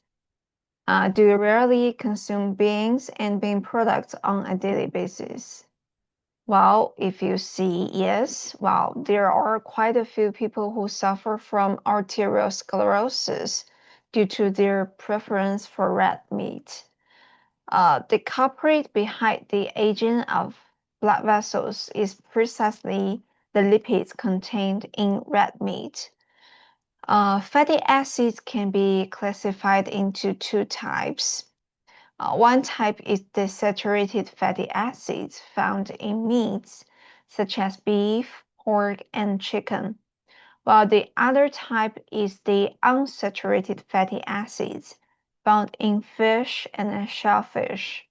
Do you rarely consume beans and bean products on a daily basis? Well, if you see yes, well, there are quite a few people who suffer from arteriosclerosis due to their preference for red meat. The culprit behind the aging of blood vessels is precisely the lipids contained in red meat. Fatty acids can be classified into two types. One type is the saturated fatty acids found in meats, such as beef, pork, and chicken, while the other type is the unsaturated fatty acids found in fish and shellfish.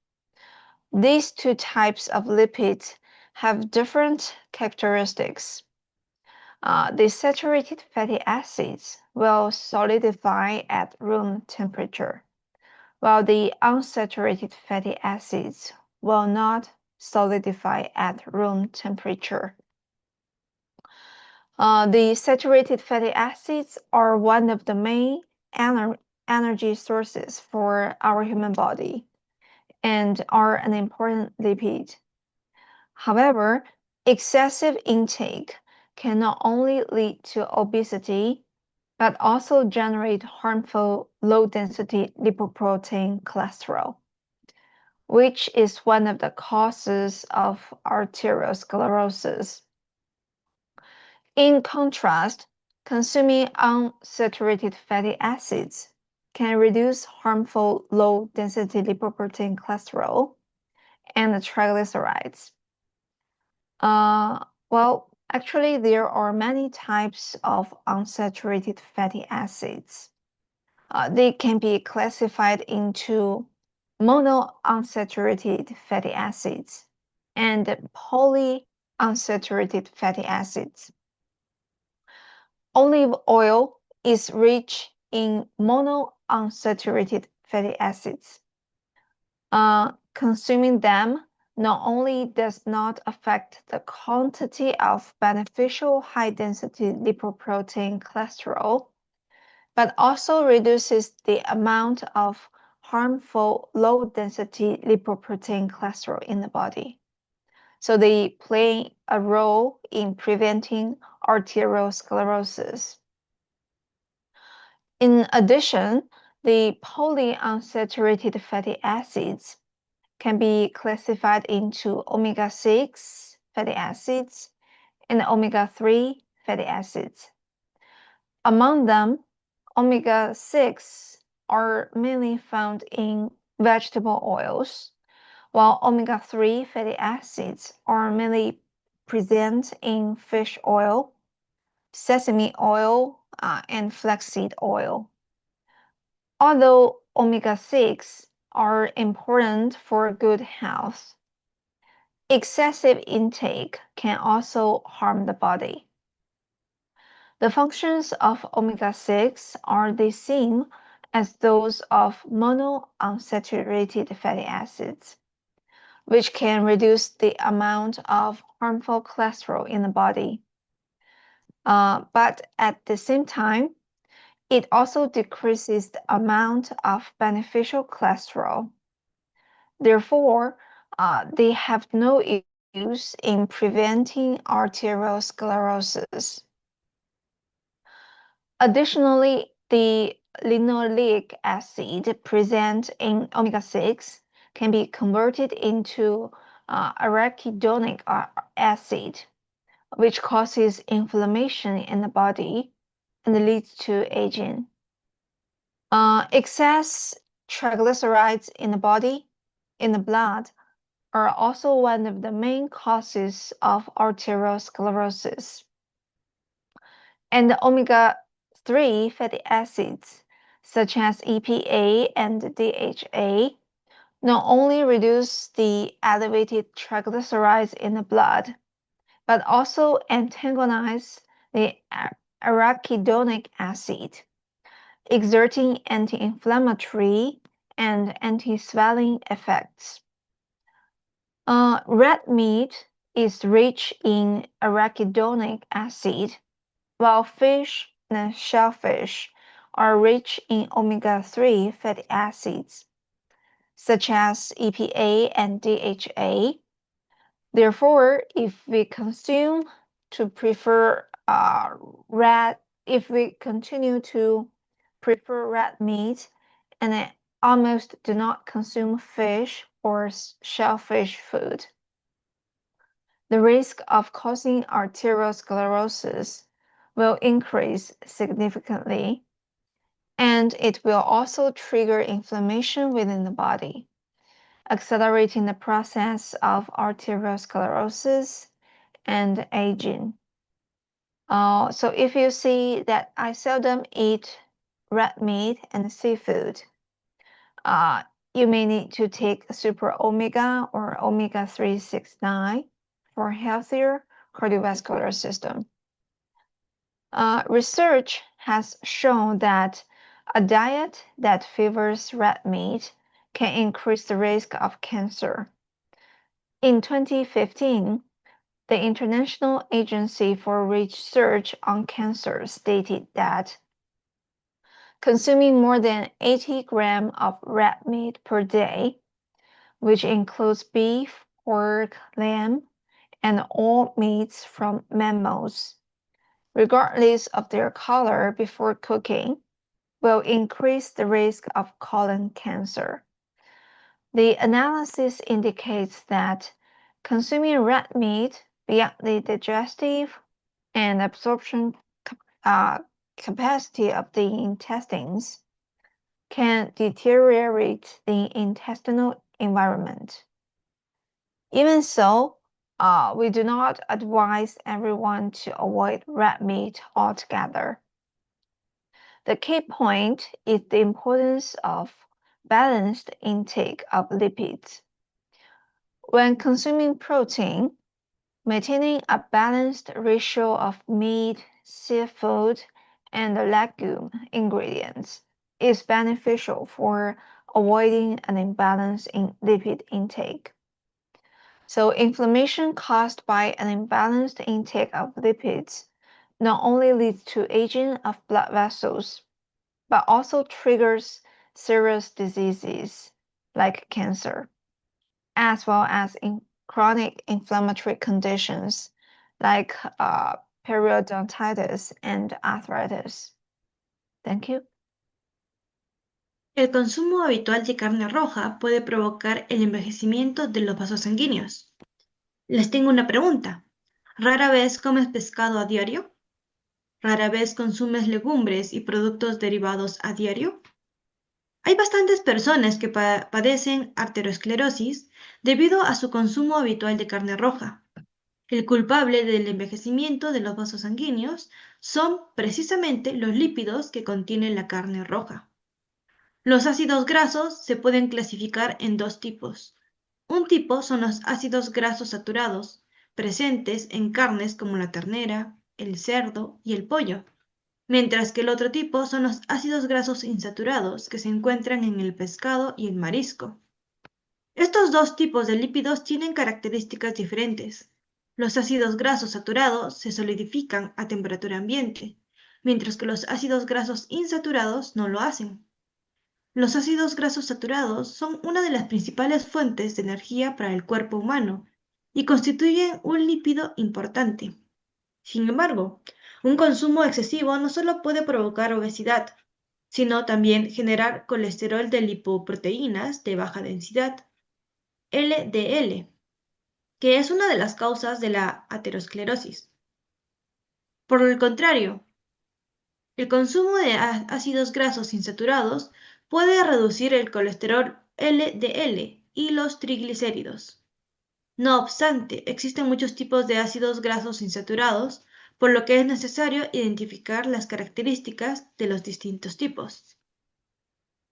These two types of lipids have different characteristics. The saturated fatty acids will solidify at room temperature, while the unsaturated fatty acids will not solidify at room temperature. The saturated fatty acids are one of the main energy sources for our human body and are an important lipid. However, excessive intake can not only lead to obesity, but also generate harmful low-density lipoprotein cholesterol, which is one of the causes of arteriosclerosis. In contrast, consuming unsaturated fatty acids can reduce harmful low-density lipoprotein cholesterol and triglycerides. Well, actually, there are many types of unsaturated fatty acids. They can be classified into monounsaturated fatty acids and polyunsaturated fatty acids. Olive oil is rich in monounsaturated fatty acids. Consuming them not only does not affect the quantity of beneficial high-density lipoprotein cholesterol, but also reduces the amount of harmful low-density lipoprotein cholesterol in the body. So they play a role in preventing arteriosclerosis. In addition, the polyunsaturated fatty acids can be classified into omega-6 fatty acids and omega-3 fatty acids. Among them, omega-6 are mainly found in vegetable oils, while omega-3 fatty acids are mainly present in fish oil, sesame oil, and flaxseed oil. Although omega-6 are important for good health, excessive intake can also harm the body. The functions of omega-6 are the same as those of monounsaturated fatty acids, which can reduce the amount of harmful cholesterol in the body. But at the same time, it also decreases the amount of beneficial cholesterol. Therefore, they have no use in preventing arteriosclerosis. Additionally, the linoleic acid present in omega-6 can be converted into arachidonic acid, which causes inflammation in the body and leads to aging. Excess triglycerides in the body, in the blood, are also one of the main causes of arteriosclerosis. And the omega-3 fatty acids, such as EPA and DHA, not only reduce the elevated triglycerides in the blood, but also antagonize the arachidonic acid, exerting anti-inflammatory and anti-swelling effects. Red meat is rich in arachidonic acid, while fish and shellfish are rich in omega-3 fatty acids, such as EPA and DHA. Therefore, if we continue to prefer red meat and almost do not consume fish or shellfish food, the risk of causing arteriosclerosis will increase significantly, and it will also trigger inflammation within the body, accelerating the process of arteriosclerosis and aging. So if you see that I seldom eat red meat and seafood, you may need to take super omega or omega 369 for healthier cardiovascular system. Research has shown that a diet that favors red meat can increase the risk of cancer. In 2015, the International Agency for Research on Cancer stated that consuming more than 80 grams of red meat per day, which includes beef, pork, lamb, and all meats from mammals, regardless of their color before cooking, will increase the risk of colon cancer. The analysis indicates that consuming red meat beyond the digestive and absorption capacity of the intestines can deteriorate the intestinal environment. Even so, we do not advise everyone to avoid red meat altogether. The key point is the importance of balanced intake of lipids. When consuming protein, maintaining a balanced ratio of meat, seafood, and legume ingredients is beneficial for avoiding an imbalance in lipid intake. So inflammation caused by an imbalanced intake of lipids not only leads to aging of blood vessels, but also triggers serious diseases like cancer, as well as in chronic inflammatory conditions like periodontitis and arthritis. Thank you. El consumo habitual de carne roja puede provocar el envejecimiento de los vasos sanguíneos. Les tengo una pregunta. ¿Rara vez comes pescado a diario? ¿Rara vez consumes legumbres y productos derivados a diario? Hay bastantes personas que padecen arteriosclerosis debido a su consumo habitual de carne roja. El culpable del envejecimiento de los vasos sanguíneos son precisamente los lípidos que contienen la carne roja. Los ácidos grasos se pueden clasificar en dos tipos. Un tipo son los ácidos grasos saturados, presentes en carnes como la ternera, el cerdo y el pollo, mientras que el otro tipo son los ácidos grasos insaturados que se encuentran en el pescado y el marisco. Estos dos tipos de lípidos tienen características diferentes. Los ácidos grasos saturados se solidifican a temperatura ambiente, mientras que los ácidos grasos insaturados no lo hacen. Los ácidos grasos saturados son una de las principales fuentes de energía para el cuerpo humano y constituyen un lípido importante. Sin embargo, un consumo excesivo no solo puede provocar obesidad, sino también generar colesterol de lipoproteínas de baja densidad, LDL, que es una de las causas de la aterosclerosis. Por el contrario, el consumo de ácidos grasos insaturados puede reducir el colesterol LDL y los triglicéridos. No obstante, existen muchos tipos de ácidos grasos insaturados, por lo que es necesario identificar las características de los distintos tipos.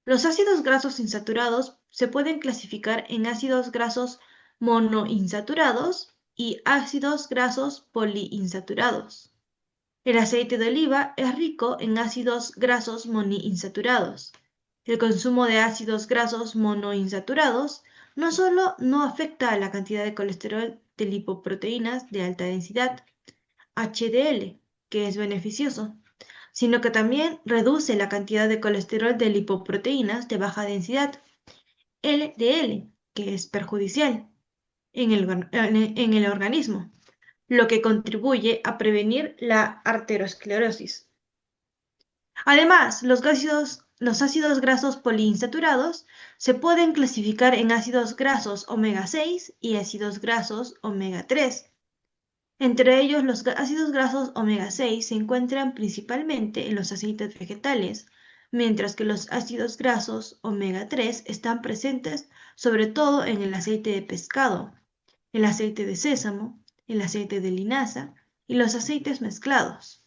Los ácidos grasos insaturados se pueden clasificar en ácidos grasos monoinsaturados y ácidos grasos poliinsaturados. El aceite de oliva es rico en ácidos grasos monoinsaturados. El consumo de ácidos grasos monoinsaturados no solo no afecta a la cantidad de colesterol de lipoproteínas de alta densidad, HDL, que es beneficioso, sino que también reduce la cantidad de colesterol de lipoproteínas de baja densidad, LDL, que es perjudicial en el organismo, lo que contribuye a prevenir la arteriosclerosis. Además, los ácidos grasos poliinsaturados se pueden clasificar en ácidos grasos omega 6 y ácidos grasos omega 3. Entre ellos, los ácidos grasos omega 6 se encuentran principalmente en los aceites vegetales, mientras que los ácidos grasos omega 3 están presentes sobre todo en el aceite de pescado, el aceite de sésamo, el aceite de linaza y los aceites mezclados.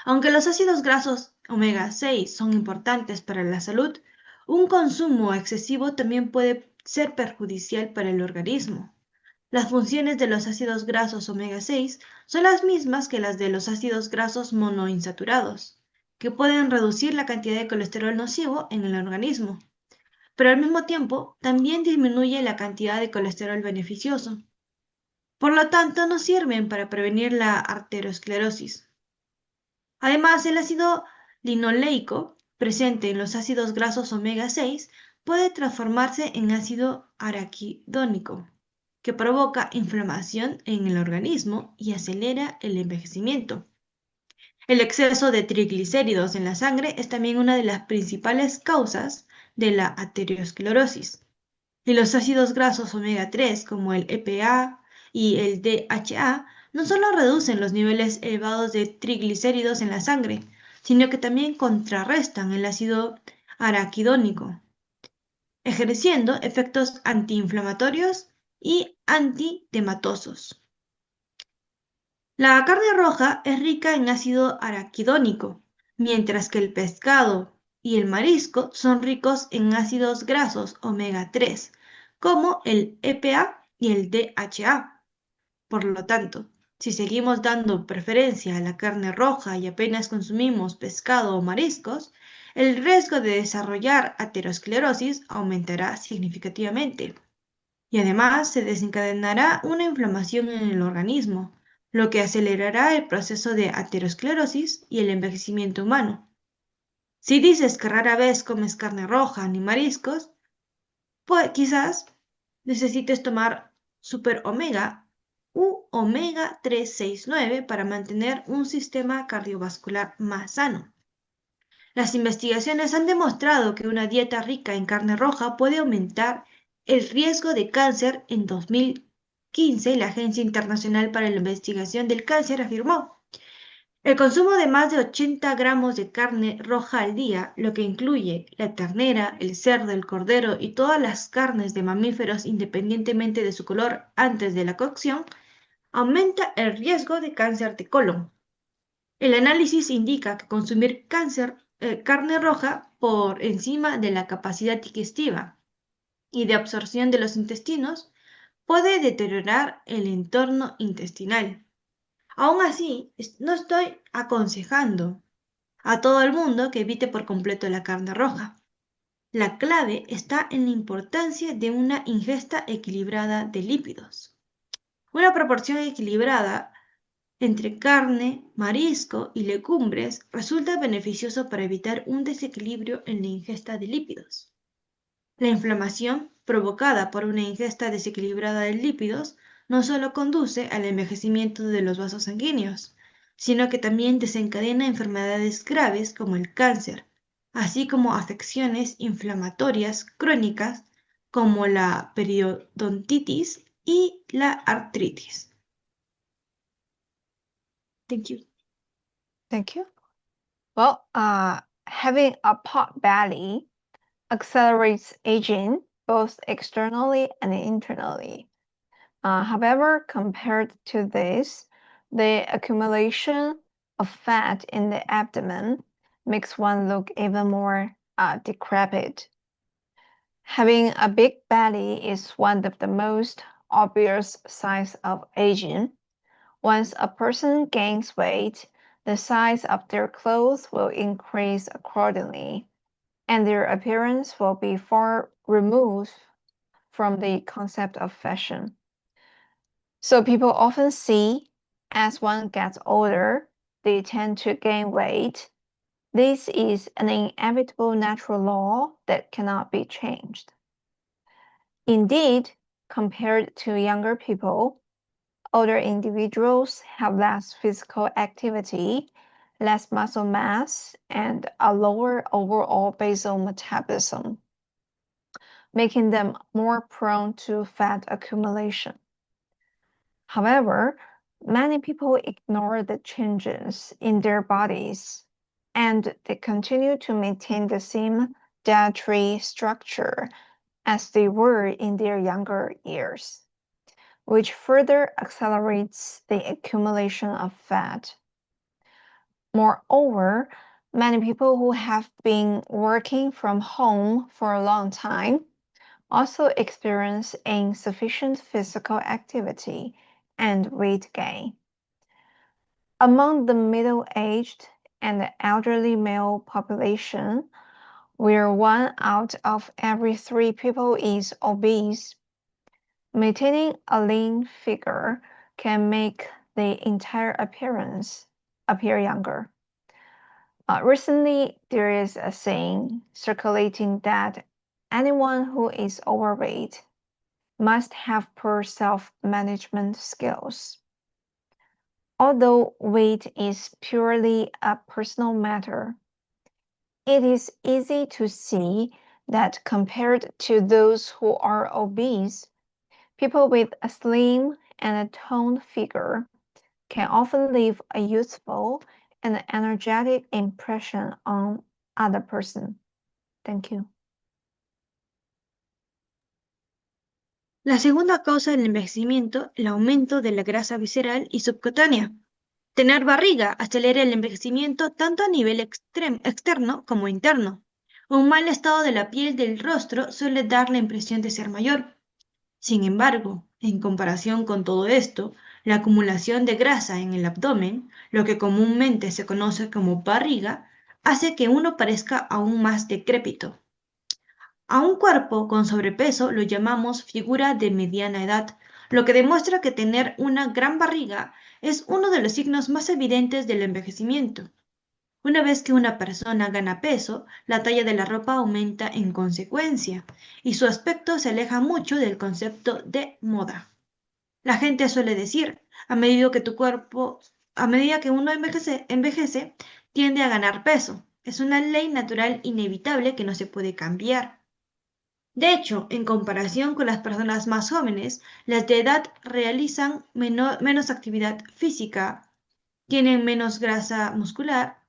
Aunque los ácidos grasos omega 6 son importantes para la salud, un consumo excesivo también puede ser perjudicial para el organismo. Las funciones de los ácidos grasos omega 6 son las mismas que las de los ácidos grasos monoinsaturados, que pueden reducir la cantidad de colesterol nocivo en el organismo, pero al mismo tiempo también disminuye la cantidad de colesterol beneficioso. Por lo tanto, no sirven para prevenir la arteriosclerosis. Además, el ácido linoleico, presente en los ácidos grasos omega 6, puede transformarse en ácido araquidónico, que provoca inflamación en el organismo y acelera el envejecimiento. El exceso de triglicéridos en la sangre es también una de las principales causas de la arteriosclerosis. Y los ácidos grasos omega 3, como el EPA y el DHA, no solo reducen los niveles elevados de triglicéridos en la sangre, sino que también contrarrestan el ácido araquidónico, ejerciendo efectos antiinflamatorios y antitematosos. La carne roja es rica en ácido araquidónico, mientras que el pescado y el marisco son ricos en ácidos grasos omega 3, como el EPA y el DHA. Por lo tanto, si seguimos dando preferencia a la carne roja y apenas consumimos pescado o mariscos, el riesgo de desarrollar aterosclerosis aumentará significativamente. Y además se desencadenará una inflamación en el organismo, lo que acelerará el proceso de aterosclerosis y el envejecimiento humano. Si dices que rara vez comes carne roja ni mariscos, pues quizás necesites tomar super omega u omega 369 para mantener un sistema cardiovascular más sano. Las investigaciones han demostrado que una dieta rica en carne roja puede aumentar el riesgo de cáncer. En 2015, la Agencia Internacional para la Investigación del Cáncer afirmó: el consumo de más de 80 gramos de carne roja al día, lo que incluye la ternera, el cerdo, el cordero y todas las carnes de mamíferos independientemente de su color antes de la cocción, aumenta el riesgo de cáncer de colon. El análisis indica que consumir carne roja por encima de la capacidad digestiva y de absorción de los intestinos puede deteriorar el entorno intestinal. Aún así, no estoy aconsejando a todo el mundo que evite por completo la carne roja. La clave está en la importancia de una ingesta equilibrada de lípidos. Una proporción equilibrada entre carne, marisco y legumbres resulta beneficioso para evitar un desequilibrio en la ingesta de lípidos. La inflamación provocada por una ingesta desequilibrada de lípidos no solo conduce al envejecimiento de los vasos sanguíneos, sino que también desencadena enfermedades graves como el cáncer, así como afecciones inflamatorias crónicas como la periodontitis y la artritis. Thank you. Thank you. Well, having a pot belly accelerates aging both externally and internally. However, compared to this, the accumulation of fat in the abdomen makes one look even more decrepit. Having a big belly is one of the most obvious signs of aging. Once a person gains weight, the size of their clothes will increase accordingly, and their appearance will be far removed from the concept of fashion. So people often see, as one gets older, they tend to gain weight. This is an inevitable natural law that cannot be changed. Indeed, compared to younger people, older individuals have less physical activity, less muscle mass, and a lower overall basal metabolism, making them more prone to fat accumulation. However, many people ignore the changes in their bodies, and they continue to maintain the same dietary structure as they were in their younger years. which further accelerates the accumulation of fat. Moreover, many people who have been working from home for a long time also experience insufficient physical activity and weight gain. Among the middle-aged and the elderly male population, where 1 out of every 3 people is obese, maintaining a lean figure can make the entire appearance appear younger. Recently, there is a saying circulating that anyone who is overweight must have poor self-management skills. Although weight is purely a personal matter, it is easy to see that compared to those who are obese, people with a slim and a toned figure can often leave a youthful and energetic impression on other person. Thank you. La segunda causa del envejecimiento, el aumento de la grasa visceral y subcutánea. Tener barriga acelera el envejecimiento tanto a nivel externo como interno. Un mal estado de la piel del rostro suele dar la impresión de ser mayor. Sin embargo, en comparación con todo esto, la acumulación de grasa en el abdomen, lo que comúnmente se conoce como barriga, hace que uno parezca aún más decrépito. A un cuerpo con sobrepeso lo llamamos figura de mediana edad, lo que demuestra que tener una gran barriga es uno de los signos más evidentes del envejecimiento. Una vez que una persona gana peso, la talla de la ropa aumenta en consecuencia y su aspecto se aleja mucho del concepto de moda. La gente suele decir, a medida que uno envejece, tiende a ganar peso. Es una ley natural inevitable que no se puede cambiar. De hecho, en comparación con las personas más jóvenes, las de edad realizan menos actividad física, tienen menos grasa muscular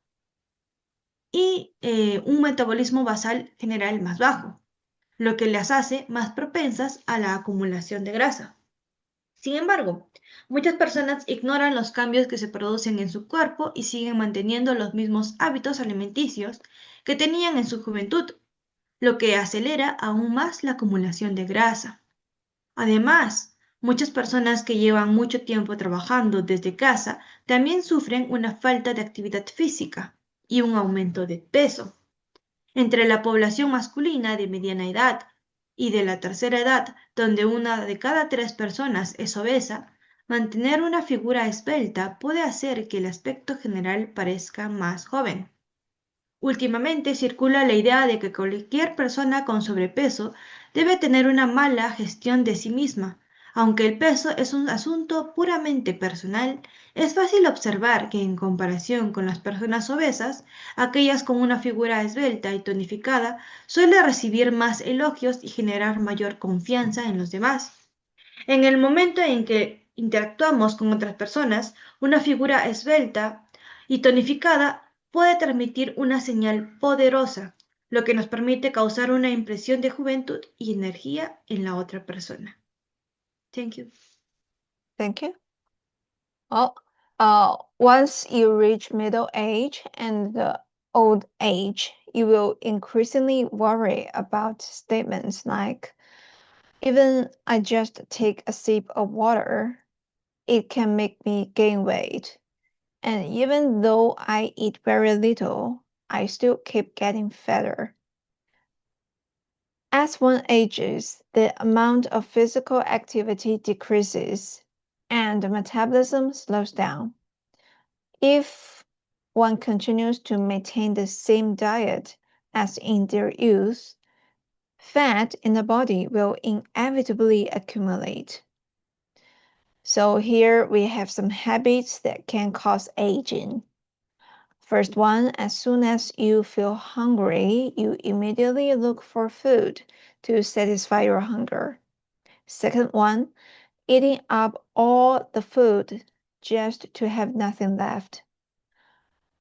y un metabolismo basal general más bajo, lo que las hace más propensas a la acumulación de grasa. Sin embargo, muchas personas ignoran los cambios que se producen en su cuerpo y siguen manteniendo los mismos hábitos alimenticios que tenían en su juventud, lo que acelera aún más la acumulación de grasa. Además, muchas personas que llevan mucho tiempo trabajando desde casa también sufren una falta de actividad física y un aumento de peso. Entre la población masculina de mediana edad y de la tercera edad, donde 1 de cada 3 personas es obesa, mantener una figura esbelta puede hacer que el aspecto general parezca más joven. Últimamente circula la idea de que cualquier persona con sobrepeso debe tener una mala gestión de sí misma. Aunque el peso es un asunto puramente personal, es fácil observar que en comparación con las personas obesas, aquellas con una figura esbelta y tonificada suelen recibir más elogios y generar mayor confianza en los demás. En el momento en que interactuamos con otras personas, una figura esbelta y tonificada puede transmitir una señal poderosa, lo que nos permite causar una impresión de juventud y energía en la otra persona. Thank you. Thank you. Well, once you reach middle age and old age, you will increasingly worry about statements like, even I just take a sip of water, it can make me gain weight. And even though I eat very little, I still keep getting fatter. As one ages, the amount of physical activity decreases and the metabolism slows down. If one continues to maintain the same diet as in their youth, fat in the body will inevitably accumulate. So here we have some habits that can cause aging. First one, as soon as you feel hungry, you immediately look for food to satisfy your hunger. Second one, eating up all the food just to have nothing left.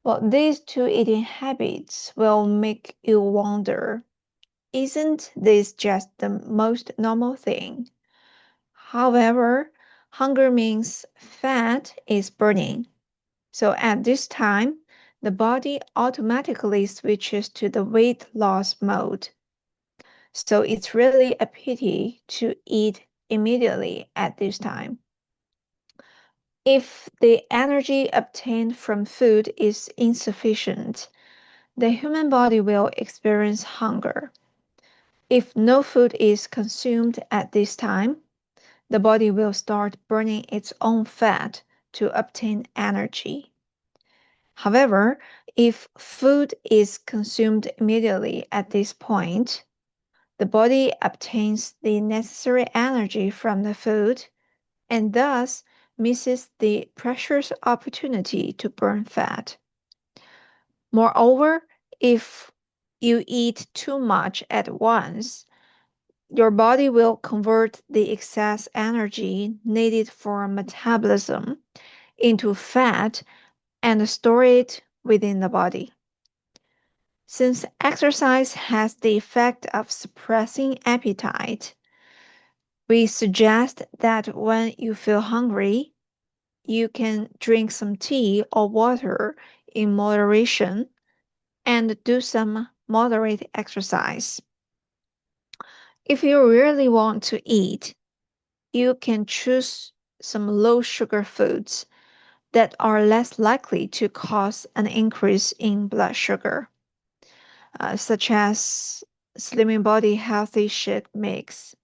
Well, these 2 eating habits will make you wonder, isn't this just the most normal thing? However, Hunger means fat is burning. So at this time, the body automatically switches to the weight loss mode. So it's really a pity to eat immediately at this time. If the energy obtained from food is insufficient, the human body will experience hunger. If no food is consumed at this time, the body will start burning its own fat to obtain energy. However, if food is consumed immediately at this point, the body obtains the necessary energy from the food and thus misses the precious opportunity to burn fat. Moreover, if you eat too much at once, your body will convert the excess energy needed for metabolism into fat and store it within the body. Since exercise has the effect of suppressing appetite, we suggest that when you feel hungry, you can drink some tea or water in moderation and do some moderate exercise. If you really want to eat, you can choose some low sugar foods that are less likely to cause an increase in blood sugar, such as Slimming Body Healthy Shake Mix.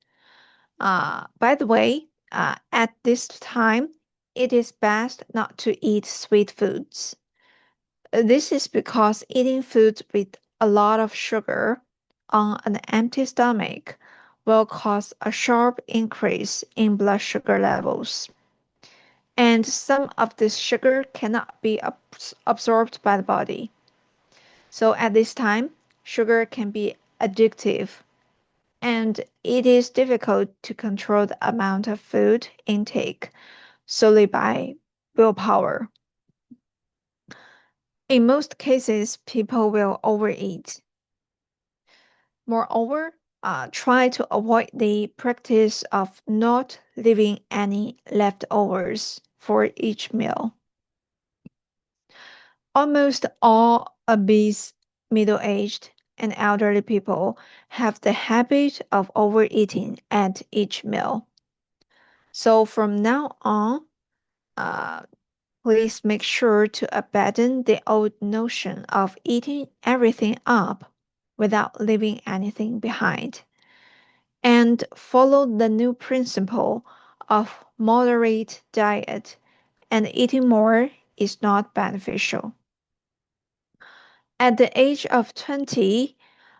By the way, at this time, it is best not to eat sweet foods. This is because eating foods with a lot of sugar on an empty stomach will cause a sharp increase in blood sugar levels. And some of this sugar cannot be absorbed by the body. So at this time, sugar can be addictive, and it is difficult to control the amount of food intake solely by willpower. In most cases, people will overeat. Moreover, try to avoid the practice of not leaving any leftovers for each meal. Almost all obese, middle-aged, and elderly people have the habit of overeating at each meal. So from now on, please make sure to abandon the old notion of eating everything up without leaving anything behind, and follow the new principle of moderate diet, and eating more is not beneficial. At the age of 20,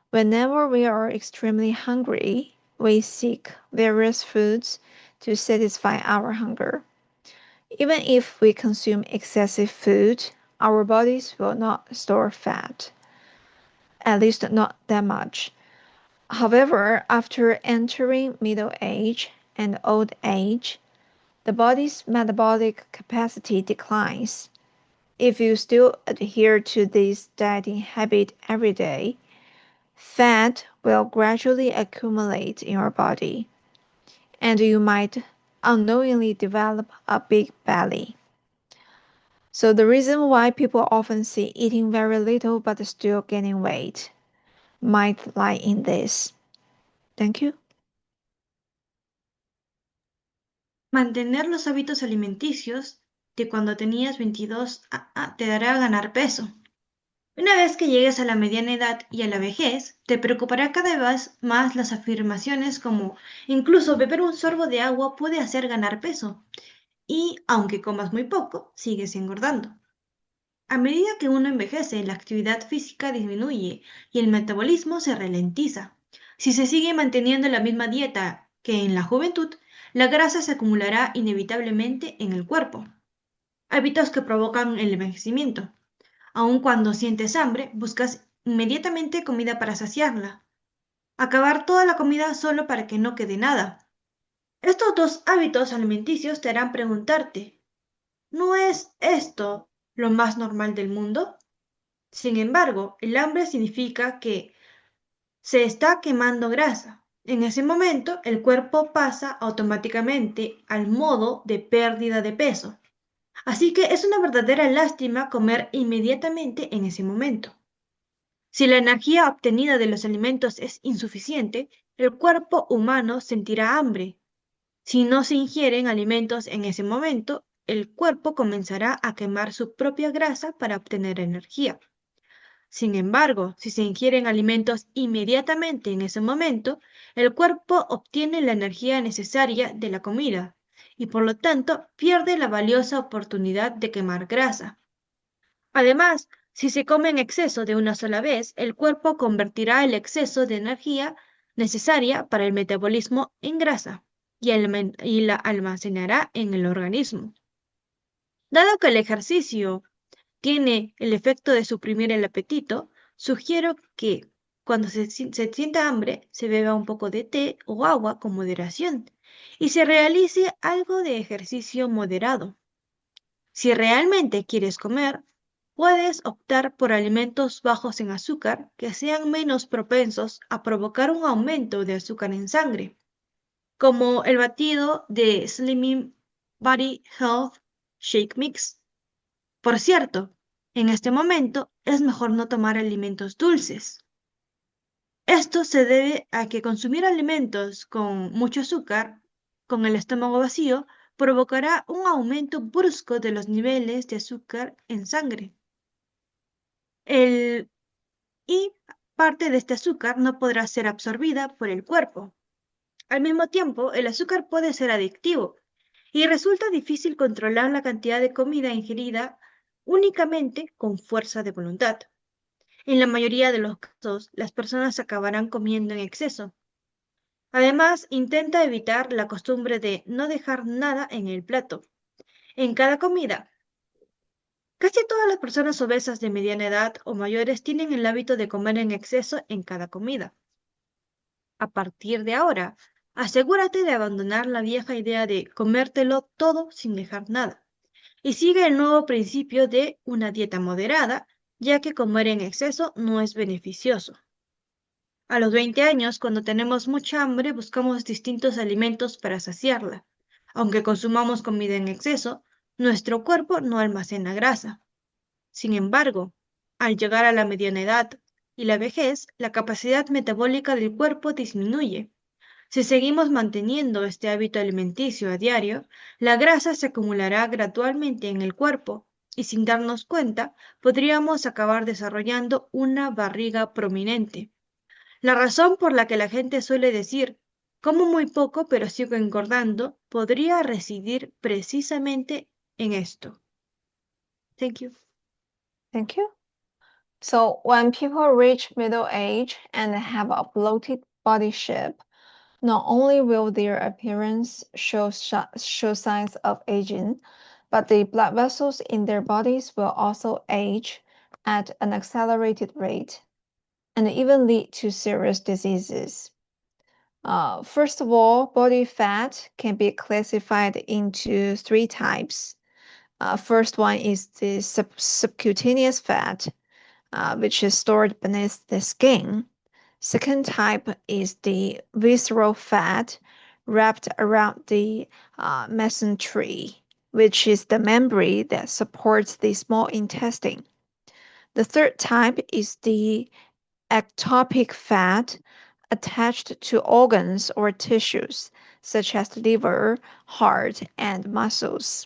whenever we are extremely hungry, we seek various foods to satisfy our hunger. Even if we consume excessive food, our bodies will not store fat, at least not that much. However, after entering middle age and old age, the body's metabolic capacity declines. If you still adhere to this dieting habit every day, fat will gradually accumulate in your body, and you might unknowingly develop a big belly. So the reason why people often see eating very little but still gaining weight might lie in this. Thank you. Mantener los hábitos alimenticios de cuando tenías 22 te dará ganar peso. Una vez que llegues a la mediana edad y a la vejez, te preocupará cada vez más las afirmaciones como incluso beber un sorbo de agua puede hacer ganar peso. Y aunque comas muy poco, sigues engordando. A medida que uno envejece, la actividad física disminuye y el metabolismo se ralentiza. Si se sigue manteniendo la misma dieta que en la juventud, la grasa se acumulará inevitablemente en el cuerpo. Hábitos que provocan el envejecimiento. Aun cuando sientes hambre, buscas inmediatamente comida para saciarla. Acabar toda la comida solo para que no quede nada. Estos dos hábitos alimenticios te harán preguntarte, ¿no es esto lo más normal del mundo? Sin embargo, el hambre significa que se está quemando grasa. En ese momento, el cuerpo pasa automáticamente al modo de pérdida de peso. Así que es una verdadera lástima comer inmediatamente en ese momento. Si la energía obtenida de los alimentos es insuficiente, el cuerpo humano sentirá hambre. Si no se ingieren alimentos en ese momento, el cuerpo comenzará a quemar su propia grasa para obtener energía. Sin embargo, si se ingieren alimentos inmediatamente en ese momento, el cuerpo obtiene la energía necesaria de la comida y por lo tanto pierde la valiosa oportunidad de quemar grasa. Además, si se come en exceso de una sola vez, el cuerpo convertirá el exceso de energía necesaria para el metabolismo en grasa y la almacenará en el organismo. Dado que el ejercicio tiene el efecto de suprimir el apetito, sugiero que cuando se sienta hambre se beba un poco de té o agua con moderación y se realice algo de ejercicio moderado. Si realmente quieres comer, puedes optar por alimentos bajos en azúcar que sean menos propensos a provocar un aumento de azúcar en sangre, como el batido de Slimming Body Health Shake Mix. Por cierto, en este momento es mejor no tomar alimentos dulces. Esto se debe a que consumir alimentos con mucho azúcar, con el estómago vacío, provocará un aumento brusco de los niveles de azúcar en sangre. Y parte de este azúcar no podrá ser absorbida por el cuerpo. Al mismo tiempo, el azúcar puede ser adictivo y resulta difícil controlar la cantidad de comida ingerida únicamente con fuerza de voluntad. En la mayoría de los casos, las personas acabarán comiendo en exceso. Además, intenta evitar la costumbre de no dejar nada en el plato. En cada comida, casi todas las personas obesas de mediana edad o mayores tienen el hábito de comer en exceso en cada comida. A partir de ahora, asegúrate de abandonar la vieja idea de comértelo todo sin dejar nada y sigue el nuevo principio de una dieta moderada, ya que comer en exceso no es beneficioso. A los 20 años, cuando tenemos mucha hambre, buscamos distintos alimentos para saciarla. Aunque consumamos comida en exceso, nuestro cuerpo no almacena grasa. Sin embargo, al llegar a la mediana edad y la vejez, la capacidad metabólica del cuerpo disminuye. Si seguimos manteniendo este hábito alimenticio a diario, la grasa se acumulará gradualmente en el cuerpo y sin darnos cuenta podríamos acabar desarrollando una barriga prominente. La razón por la que la gente suele decir, como muy poco pero sigo engordando, podría residir precisamente en esto. Thank you. Thank you. So when people reach middle age and have a bloated body shape, not only will their appearance show signs of aging, but the blood vessels in their bodies will also age at an accelerated rate and even lead to serious diseases. First of all, body fat can be classified into three types. First one is the subcutaneous fat, which is stored beneath the skin. Second type is the visceral fat wrapped around the mesentery, which is the membrane that supports the small intestine. The third type is the ectopic fat attached to organs or tissues, such as liver, heart, and muscles.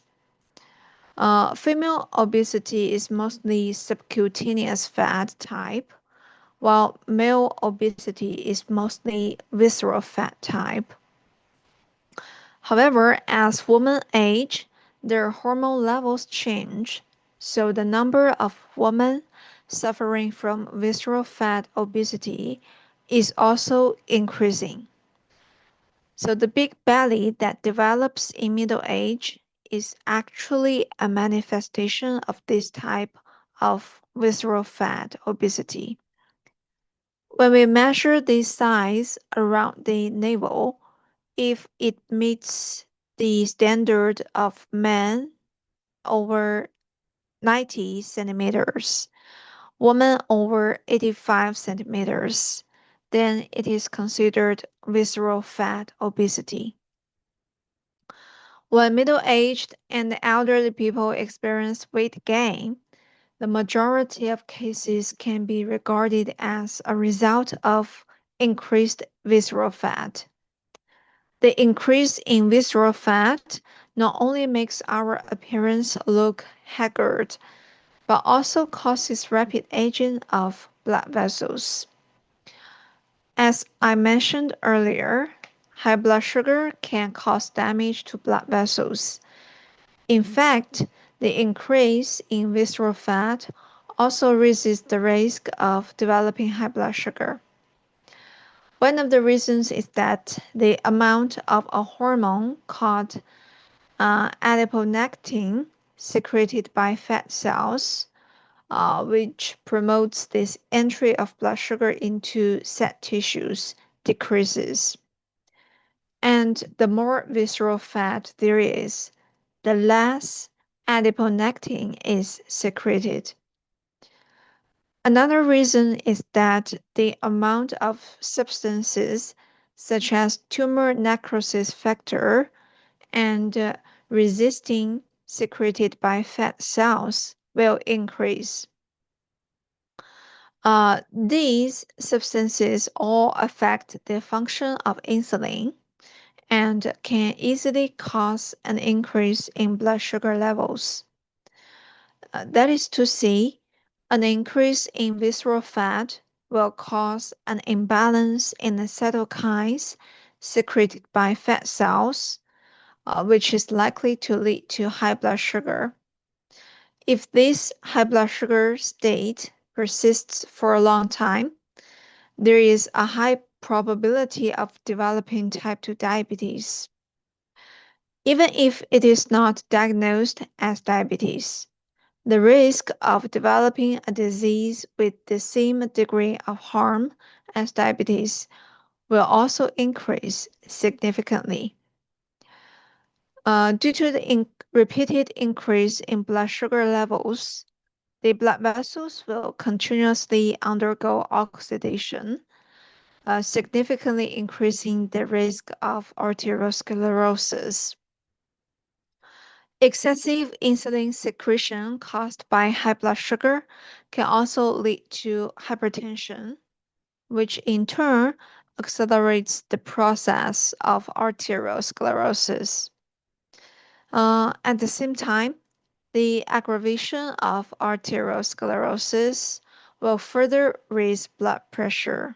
Female obesity is mostly subcutaneous fat type, while male obesity is mostly visceral fat type. However, as women age, their hormone levels change, so the number of women suffering from visceral fat obesity is also increasing. So the big belly that develops in middle age is actually a manifestation of this type of visceral fat obesity. When we measure the size around the navel, if it meets the standard of men over 90 centimeters, women over 85 centimeters, then it is considered visceral fat obesity. When middle-aged and elderly people experience weight gain, the majority of cases can be regarded as a result of increased visceral fat. The increase in visceral fat not only makes our appearance look haggard, but also causes rapid aging of blood vessels. As I mentioned earlier, high blood sugar can cause damage to blood vessels. In fact, the increase in visceral fat also raises the risk of developing high blood sugar. One of the reasons is that the amount of a hormone called adiponectin secreted by fat cells, which promotes this entry of blood sugar into fat tissues, decreases. And the more visceral fat there is, the less adiponectin is secreted. Another reason is that the amount of substances such as tumor necrosis factor and resistin secreted by fat cells will increase. These substances all affect the function of insulin and can easily cause an increase in blood sugar levels. That is to say, an increase in visceral fat will cause an imbalance in the cytokines secreted by fat cells, which is likely to lead to high blood sugar. If this high blood sugar state persists for a long time, there is a high probability of developing type 2 diabetes. Even if it is not diagnosed as diabetes, the risk of developing a disease with the same degree of harm as diabetes will also increase significantly. Due to the repeated increase in blood sugar levels, the blood vessels will continuously undergo oxidation, significantly increasing the risk of arteriosclerosis. Excessive insulin secretion caused by high blood sugar can also lead to hypertension, which in turn accelerates the process of arteriosclerosis. At the same time, the aggravation of arteriosclerosis will further raise blood pressure.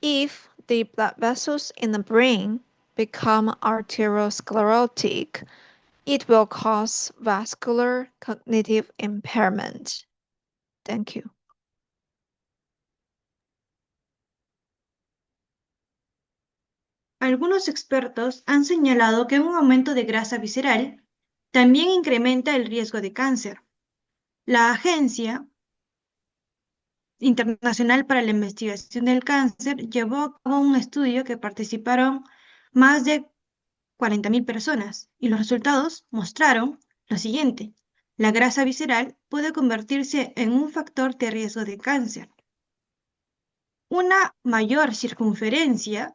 If the blood vessels in the brain become arteriosclerotic, it will cause vascular cognitive impairment. Thank you. Algunos expertos han señalado que un aumento de grasa visceral también incrementa el riesgo de cáncer. La Agencia Internacional para la Investigación del Cáncer llevó a cabo un estudio que participaron más de 40.000 personas y los resultados mostraron lo siguiente: la grasa visceral puede convertirse en un factor de riesgo de cáncer. Una mayor circunferencia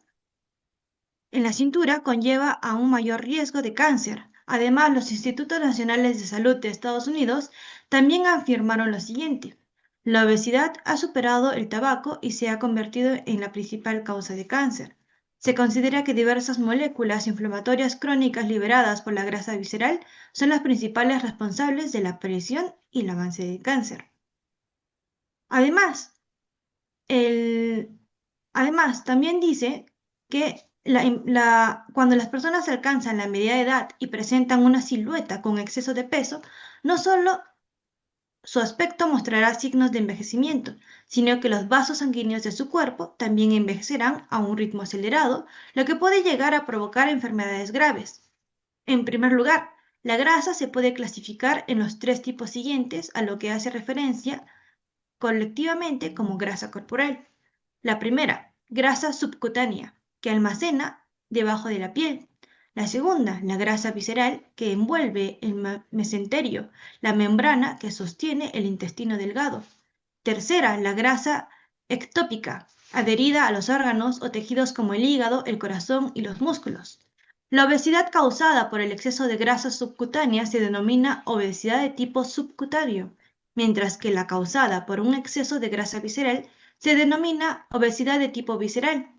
en la cintura conlleva a un mayor riesgo de cáncer. Además, los Institutos Nacionales de Salud de Estados Unidos también afirmaron lo siguiente: la obesidad ha superado el tabaco y se ha convertido en la principal causa de cáncer. Se considera que diversas moléculas inflamatorias crónicas liberadas por la grasa visceral son las principales responsables de la aparición y el avance del cáncer. Además, también dice que cuando las personas alcanzan la media edad y presentan una silueta con exceso de peso, no solo su aspecto mostrará signos de envejecimiento, sino que los vasos sanguíneos de su cuerpo también envejecerán a un ritmo acelerado, lo que puede llegar a provocar enfermedades graves. En primer lugar, la grasa se puede clasificar en los 3 tipos siguientes, a lo que hace referencia colectivamente como grasa corporal. La primera, grasa subcutánea, que almacena debajo de la piel. La segunda, la grasa visceral, que envuelve el mesenterio, la membrana que sostiene el intestino delgado. Tercera, la grasa ectópica, adherida a los órganos o tejidos como el hígado, el corazón y los músculos. La obesidad causada por el exceso de grasa subcutánea se denomina obesidad de tipo subcutáneo, mientras que la causada por un exceso de grasa visceral se denomina obesidad de tipo visceral.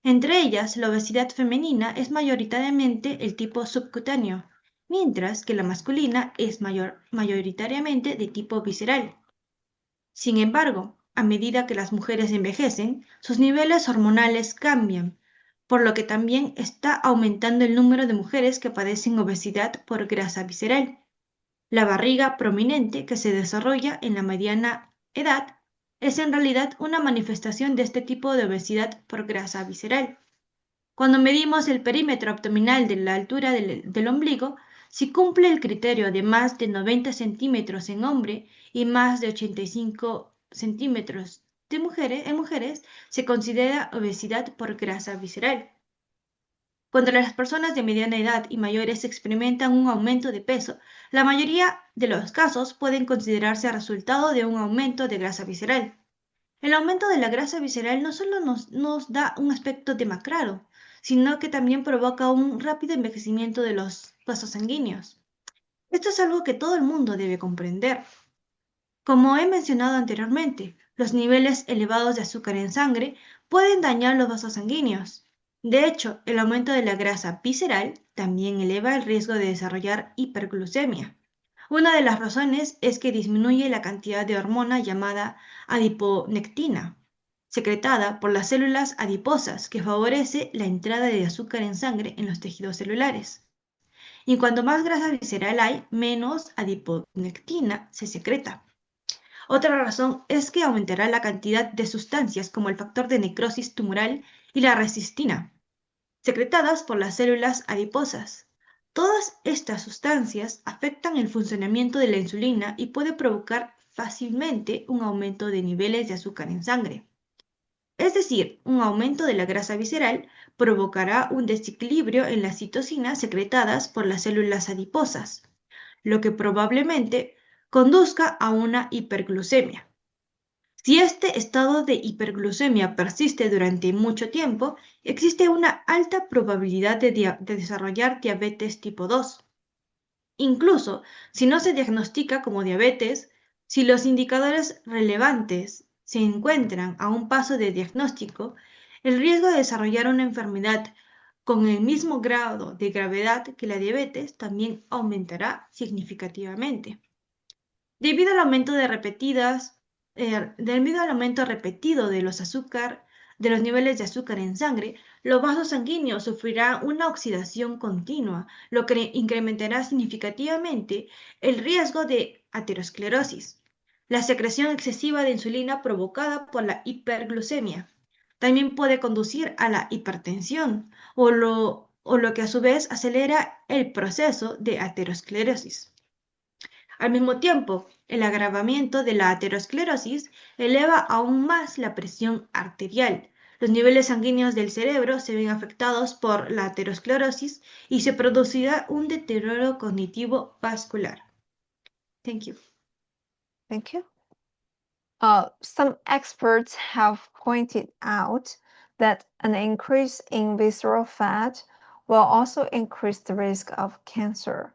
Entre ellas, la obesidad femenina es mayoritariamente el tipo subcutáneo, mientras que la masculina es mayoritariamente de tipo visceral. Sin embargo, a medida que las mujeres envejecen, sus niveles hormonales cambian, por lo que también está aumentando el número de mujeres que padecen obesidad por grasa visceral. La barriga prominente que se desarrolla en la mediana edad es en realidad una manifestación de este tipo de obesidad por grasa visceral. Cuando medimos el perímetro abdominal de la altura del ombligo, si cumple el criterio de más de 90 centímetros en hombre y más de 85 centímetros en mujeres, se considera obesidad por grasa visceral. Cuando las personas de mediana edad y mayores experimentan un aumento de peso, la mayoría de los casos pueden considerarse resultado de un aumento de grasa visceral. El aumento de la grasa visceral no solo nos da un aspecto demacrado, sino que también provoca un rápido envejecimiento de los vasos sanguíneos. Esto es algo que todo el mundo debe comprender. Como he mencionado anteriormente, los niveles elevados de azúcar en sangre pueden dañar los vasos sanguíneos. De hecho, el aumento de la grasa visceral también eleva el riesgo de desarrollar hiperglucemia. Una de las razones es que disminuye la cantidad de hormona llamada adiponectina, secretada por las células adiposas, que favorece la entrada de azúcar en sangre en los tejidos celulares. Y cuanto más grasa visceral hay, menos adiponectina se secreta. Otra razón es que aumentará la cantidad de sustancias como el factor de necrosis tumoral y la resistina, secretadas por las células adiposas. Todas estas sustancias afectan el funcionamiento de la insulina y puede provocar fácilmente un aumento de niveles de azúcar en sangre. Es decir, un aumento de la grasa visceral provocará un desequilibrio en las citocinas secretadas por las células adiposas, lo que probablemente conduzca a una hiperglucemia. Si este estado de hiperglucemia persiste durante mucho tiempo, existe una alta probabilidad de desarrollar diabetes tipo 2. Incluso si no se diagnostica como diabetes, si los indicadores relevantes se encuentran a un paso de diagnóstico, el riesgo de desarrollar una enfermedad con el mismo grado de gravedad que la diabetes también aumentará significativamente. Debido al aumento repetido de los niveles de azúcar en sangre, los vasos sanguíneos sufrirán una oxidación continua, lo que incrementará significativamente el riesgo de aterosclerosis, la secreción excesiva de insulina provocada por la hiperglucemia. También puede conducir a la hipertensión, o lo que a su vez acelera el proceso de aterosclerosis. Al mismo tiempo, el agravamiento de la aterosclerosis eleva aún más la presión arterial. Los niveles sanguíneos del cerebro se ven afectados por la aterosclerosis y se producirá un deterioro cognitivo vascular. Thank you. Thank you. Some experts have pointed out that an increase in visceral fat will also increase the risk of cancer.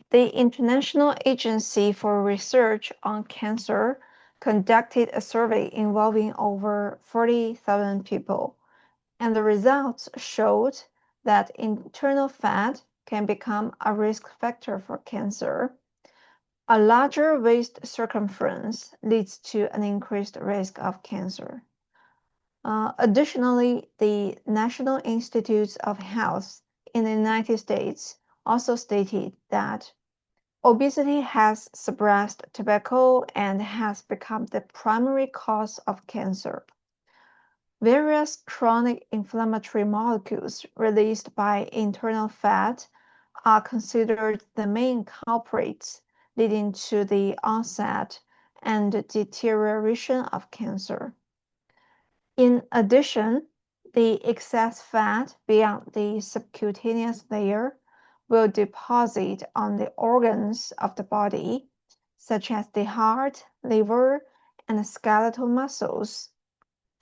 The International Agency for Research on Cancer conducted a survey involving over 40,000 people, and the results showed that internal fat can become a risk factor for cancer. A larger waist circumference leads to an increased risk of cancer. Additionally, the National Institutes of Health in the United States also stated that obesity has suppressed tobacco and has become the primary cause of cancer. Various chronic inflammatory molecules released by internal fat are considered the main culprits leading to the onset and deterioration of cancer. In addition, the excess fat beyond the subcutaneous layer will deposit on the organs of the body, such as the heart, liver, and skeletal muscles,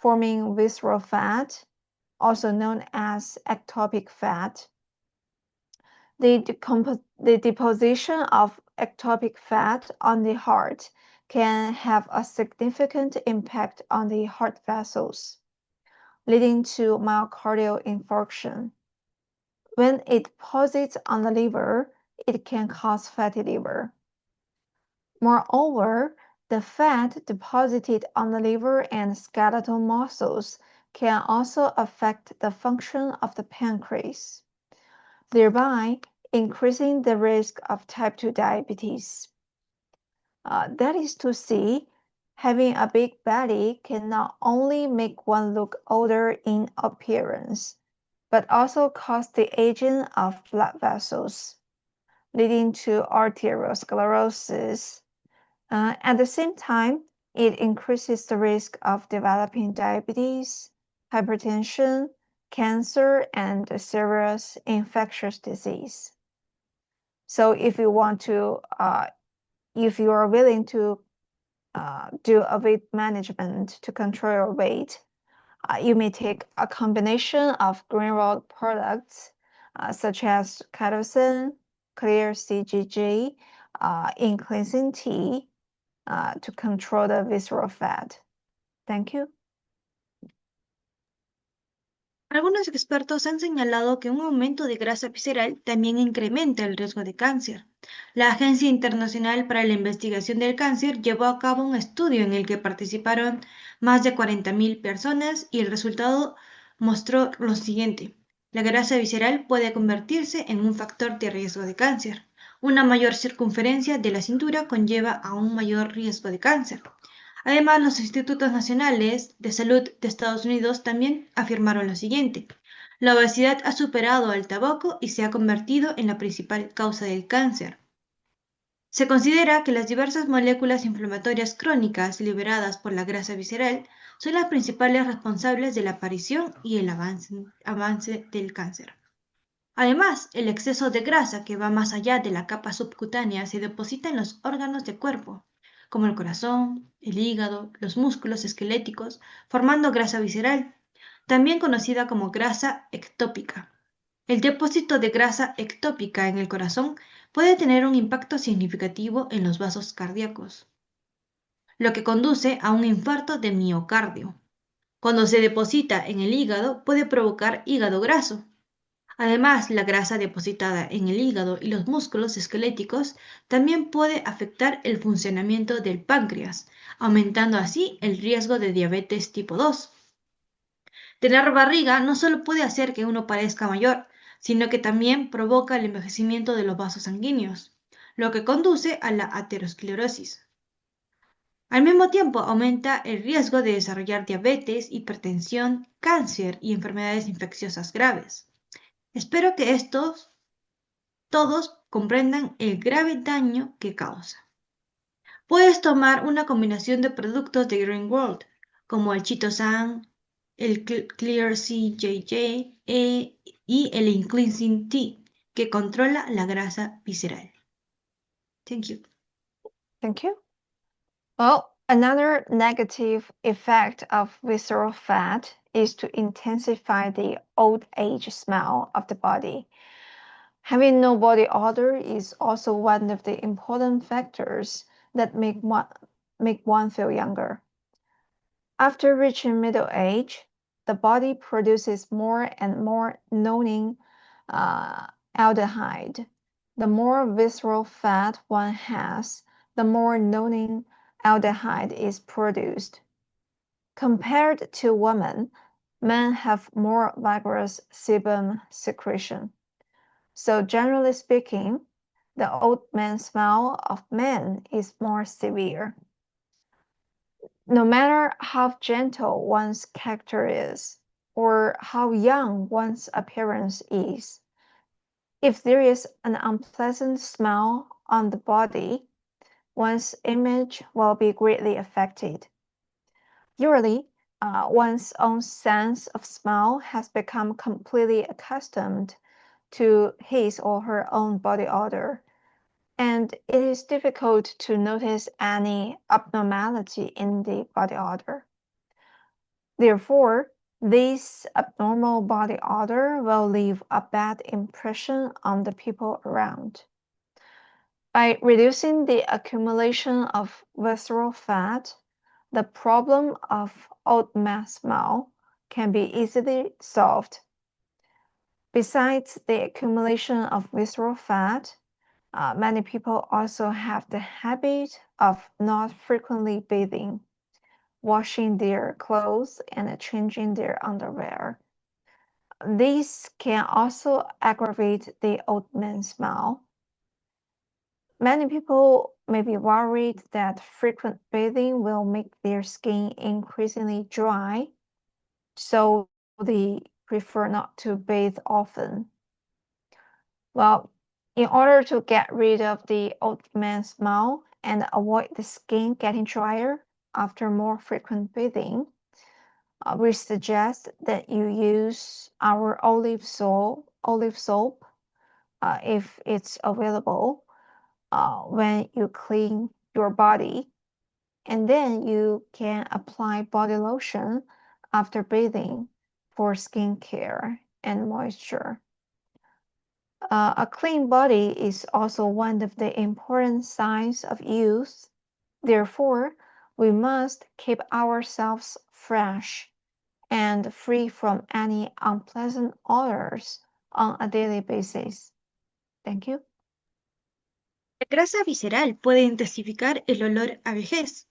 forming visceral fat, also known as ectopic fat. The deposition of ectopic fat on the heart can have a significant impact on the heart vessels, leading to myocardial infarction. When it deposits on the liver, it can cause fatty liver. Moreover, the fat deposited on the liver and skeletal muscles can also affect the function of the pancreas, thereby increasing the risk of type 2 diabetes. That is to say, having a big belly can not only make one look older in appearance, but also cause the aging of blood vessels, leading to arteriosclerosis. At the same time, it increases the risk of developing diabetes, hypertension, cancer, and serious infectious disease. So if you are willing to do a weight management to control your weight, you may take a combination of green rod products such as chitosan, clear CGG, in cleansing tea to control the visceral fat. Thank you. Algunos expertos han señalado que un aumento de grasa visceral también incrementa el riesgo de cáncer. La Agencia Internacional para la Investigación del Cáncer llevó a cabo un estudio en el que participaron más de 40.000 personas y el resultado mostró lo siguiente. La grasa visceral puede convertirse en un factor de riesgo de cáncer. Una mayor circunferencia de la cintura conlleva a un mayor riesgo de cáncer. Además, los institutos nacionales de salud de Estados Unidos también afirmaron lo siguiente. La obesidad ha superado al tabaco y se ha convertido en la principal causa del cáncer. Se considera que las diversas moléculas inflamatorias crónicas liberadas por la grasa visceral son las principales responsables de la aparición y el avance del cáncer. Además, el exceso de grasa que va más allá de la capa subcutánea se deposita en los órganos del cuerpo, como el corazón, el hígado, los músculos esqueléticos, formando grasa visceral, también conocida como grasa ectópica. El depósito de grasa ectópica en el corazón puede tener un impacto significativo en los vasos cardíacos, lo que conduce a un infarto de miocardio. Cuando se deposita en el hígado, puede provocar hígado graso. Además, la grasa depositada en el hígado y los músculos esqueléticos también puede afectar el funcionamiento del páncreas, aumentando así el riesgo de diabetes tipo 2. Tener barriga no solo puede hacer que uno parezca mayor, sino que también provoca el envejecimiento de los vasos sanguíneos, lo que conduce a la aterosclerosis. Al mismo tiempo, aumenta el riesgo de desarrollar diabetes, hipertensión, cáncer y enfermedades infecciosas graves. Espero que todos comprendan el grave daño que causa. Puedes tomar una combinación de productos de Green World, como el chitosan, el Clear CJJ y el Cleansing Tea, que controla la grasa visceral. Thank you. Thank you. Well, another negative effect of visceral fat is to intensify the old age smell of the body. Having no body odor is also one of the important factors that make one feel younger. After reaching middle age, the body produces more and more nonine aldehyde. The more visceral fat one has, the more nonine aldehyde is produced. Compared to women, men have more vigorous sebum secretion. So generally speaking, the old man smell of men is more severe. No matter how gentle one's character is, or how young one's appearance is, if there is an unpleasant smell on the body, one's image will be greatly affected. Usually, one's own sense of smell has become completely accustomed to his or her own body odor, and it is difficult to notice any abnormality in the body odor. Therefore, this abnormal body odor will leave a bad impression on the people around. By reducing the accumulation of visceral fat, the problem of old man smell can be easily solved. Besides the accumulation of visceral fat, many people also have the habit of not frequently bathing, washing their clothes, and changing their underwear. This can also aggravate the old man smell. Many people may be worried that frequent bathing will make their skin increasingly dry, so they prefer not to bathe often. Well, in order to get rid of the old man smell and avoid the skin getting drier after more frequent bathing, we suggest that you use our olive soap, if it's available, when you clean your body, and then you can apply body lotion after bathing for skin care and moisture. A clean body is also one of the important signs of youth. Therefore, we must keep ourselves fresh and free from any unpleasant odors on a daily basis. Thank you. La grasa visceral puede intensificar el olor a vejez.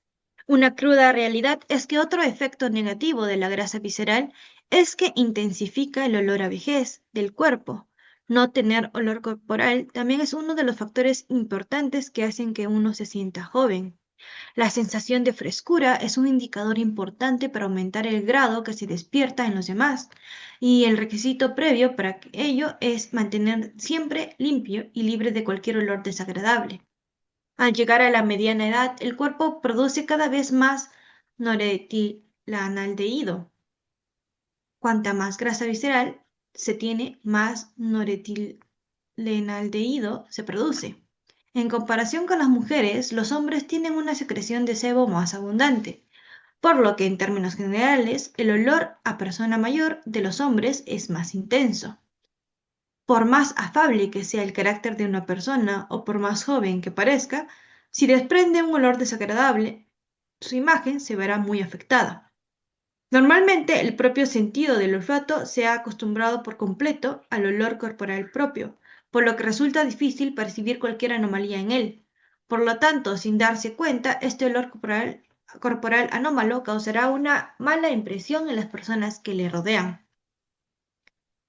Una cruda realidad es que otro efecto negativo de la grasa visceral es que intensifica el olor a vejez del cuerpo. No tener olor corporal también es uno de los factores importantes que hacen que uno se sienta joven. La sensación de frescura es un indicador importante para aumentar el grado que se despierta en los demás, y el requisito previo para ello es mantener siempre limpio y libre de cualquier olor desagradable. Al llegar a la mediana edad, el cuerpo produce cada vez más noretilanaldehído. Cuanta más grasa visceral se tiene, más noretilenaldehído se produce. En comparación con las mujeres, los hombres tienen una secreción de sebo más abundante, por lo que en términos generales, el olor a persona mayor de los hombres es más intenso. Por más afable que sea el carácter de una persona o por más joven que parezca, si desprende un olor desagradable, su imagen se verá muy afectada. Normalmente, el propio sentido del olfato se ha acostumbrado por completo al olor corporal propio, por lo que resulta difícil percibir cualquier anomalía en él. Por lo tanto, sin darse cuenta, este olor corporal anómalo causará una mala impresión en las personas que le rodean.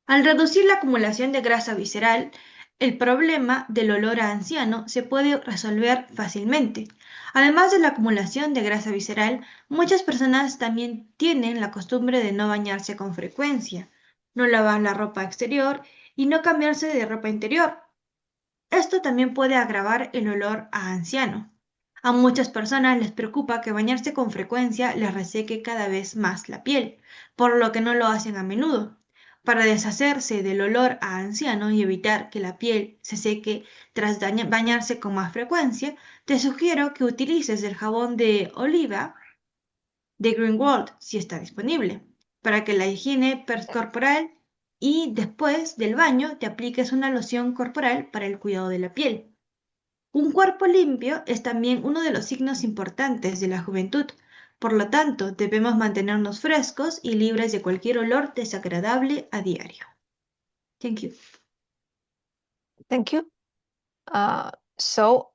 Al reducir la acumulación de grasa visceral, el problema del olor a anciano se puede resolver fácilmente. Además de la acumulación de grasa visceral, muchas personas también tienen la costumbre de no bañarse con frecuencia, no lavar la ropa exterior y no cambiarse de ropa interior. Esto también puede agravar el olor a anciano. A muchas personas les preocupa que bañarse con frecuencia les reseque cada vez más la piel, por lo que no lo hacen a menudo. Para deshacerse del olor a anciano y evitar que la piel se seque tras bañarse con más frecuencia, te sugiero que utilices el jabón de oliva de Greenwald, si está disponible, para que la higiene corporal, y después del baño te apliques una loción corporal para el cuidado de la piel. Un cuerpo limpio es también uno de los signos importantes de la juventud. Por lo tanto, debemos mantenernos frescos y libres de cualquier olor desagradable a diario. Thank you. Thank you. So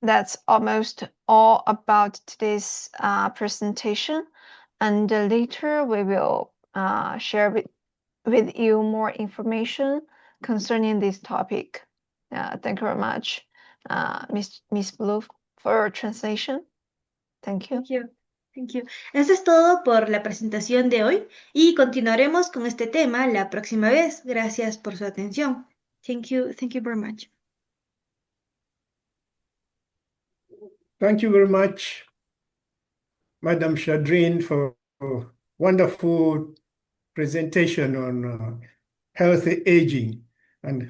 that's almost all about today's presentation. And later we will share with you more information concerning this topic. Thank you very much, Miss Blue, for your translation. Thank you. Thank you. Thank you. Eso es todo por la presentación de hoy y continuaremos con este tema la próxima vez. Gracias por su atención. Thank you very much. Thank you very much, Madam Shadrin, for a wonderful presentation on healthy aging and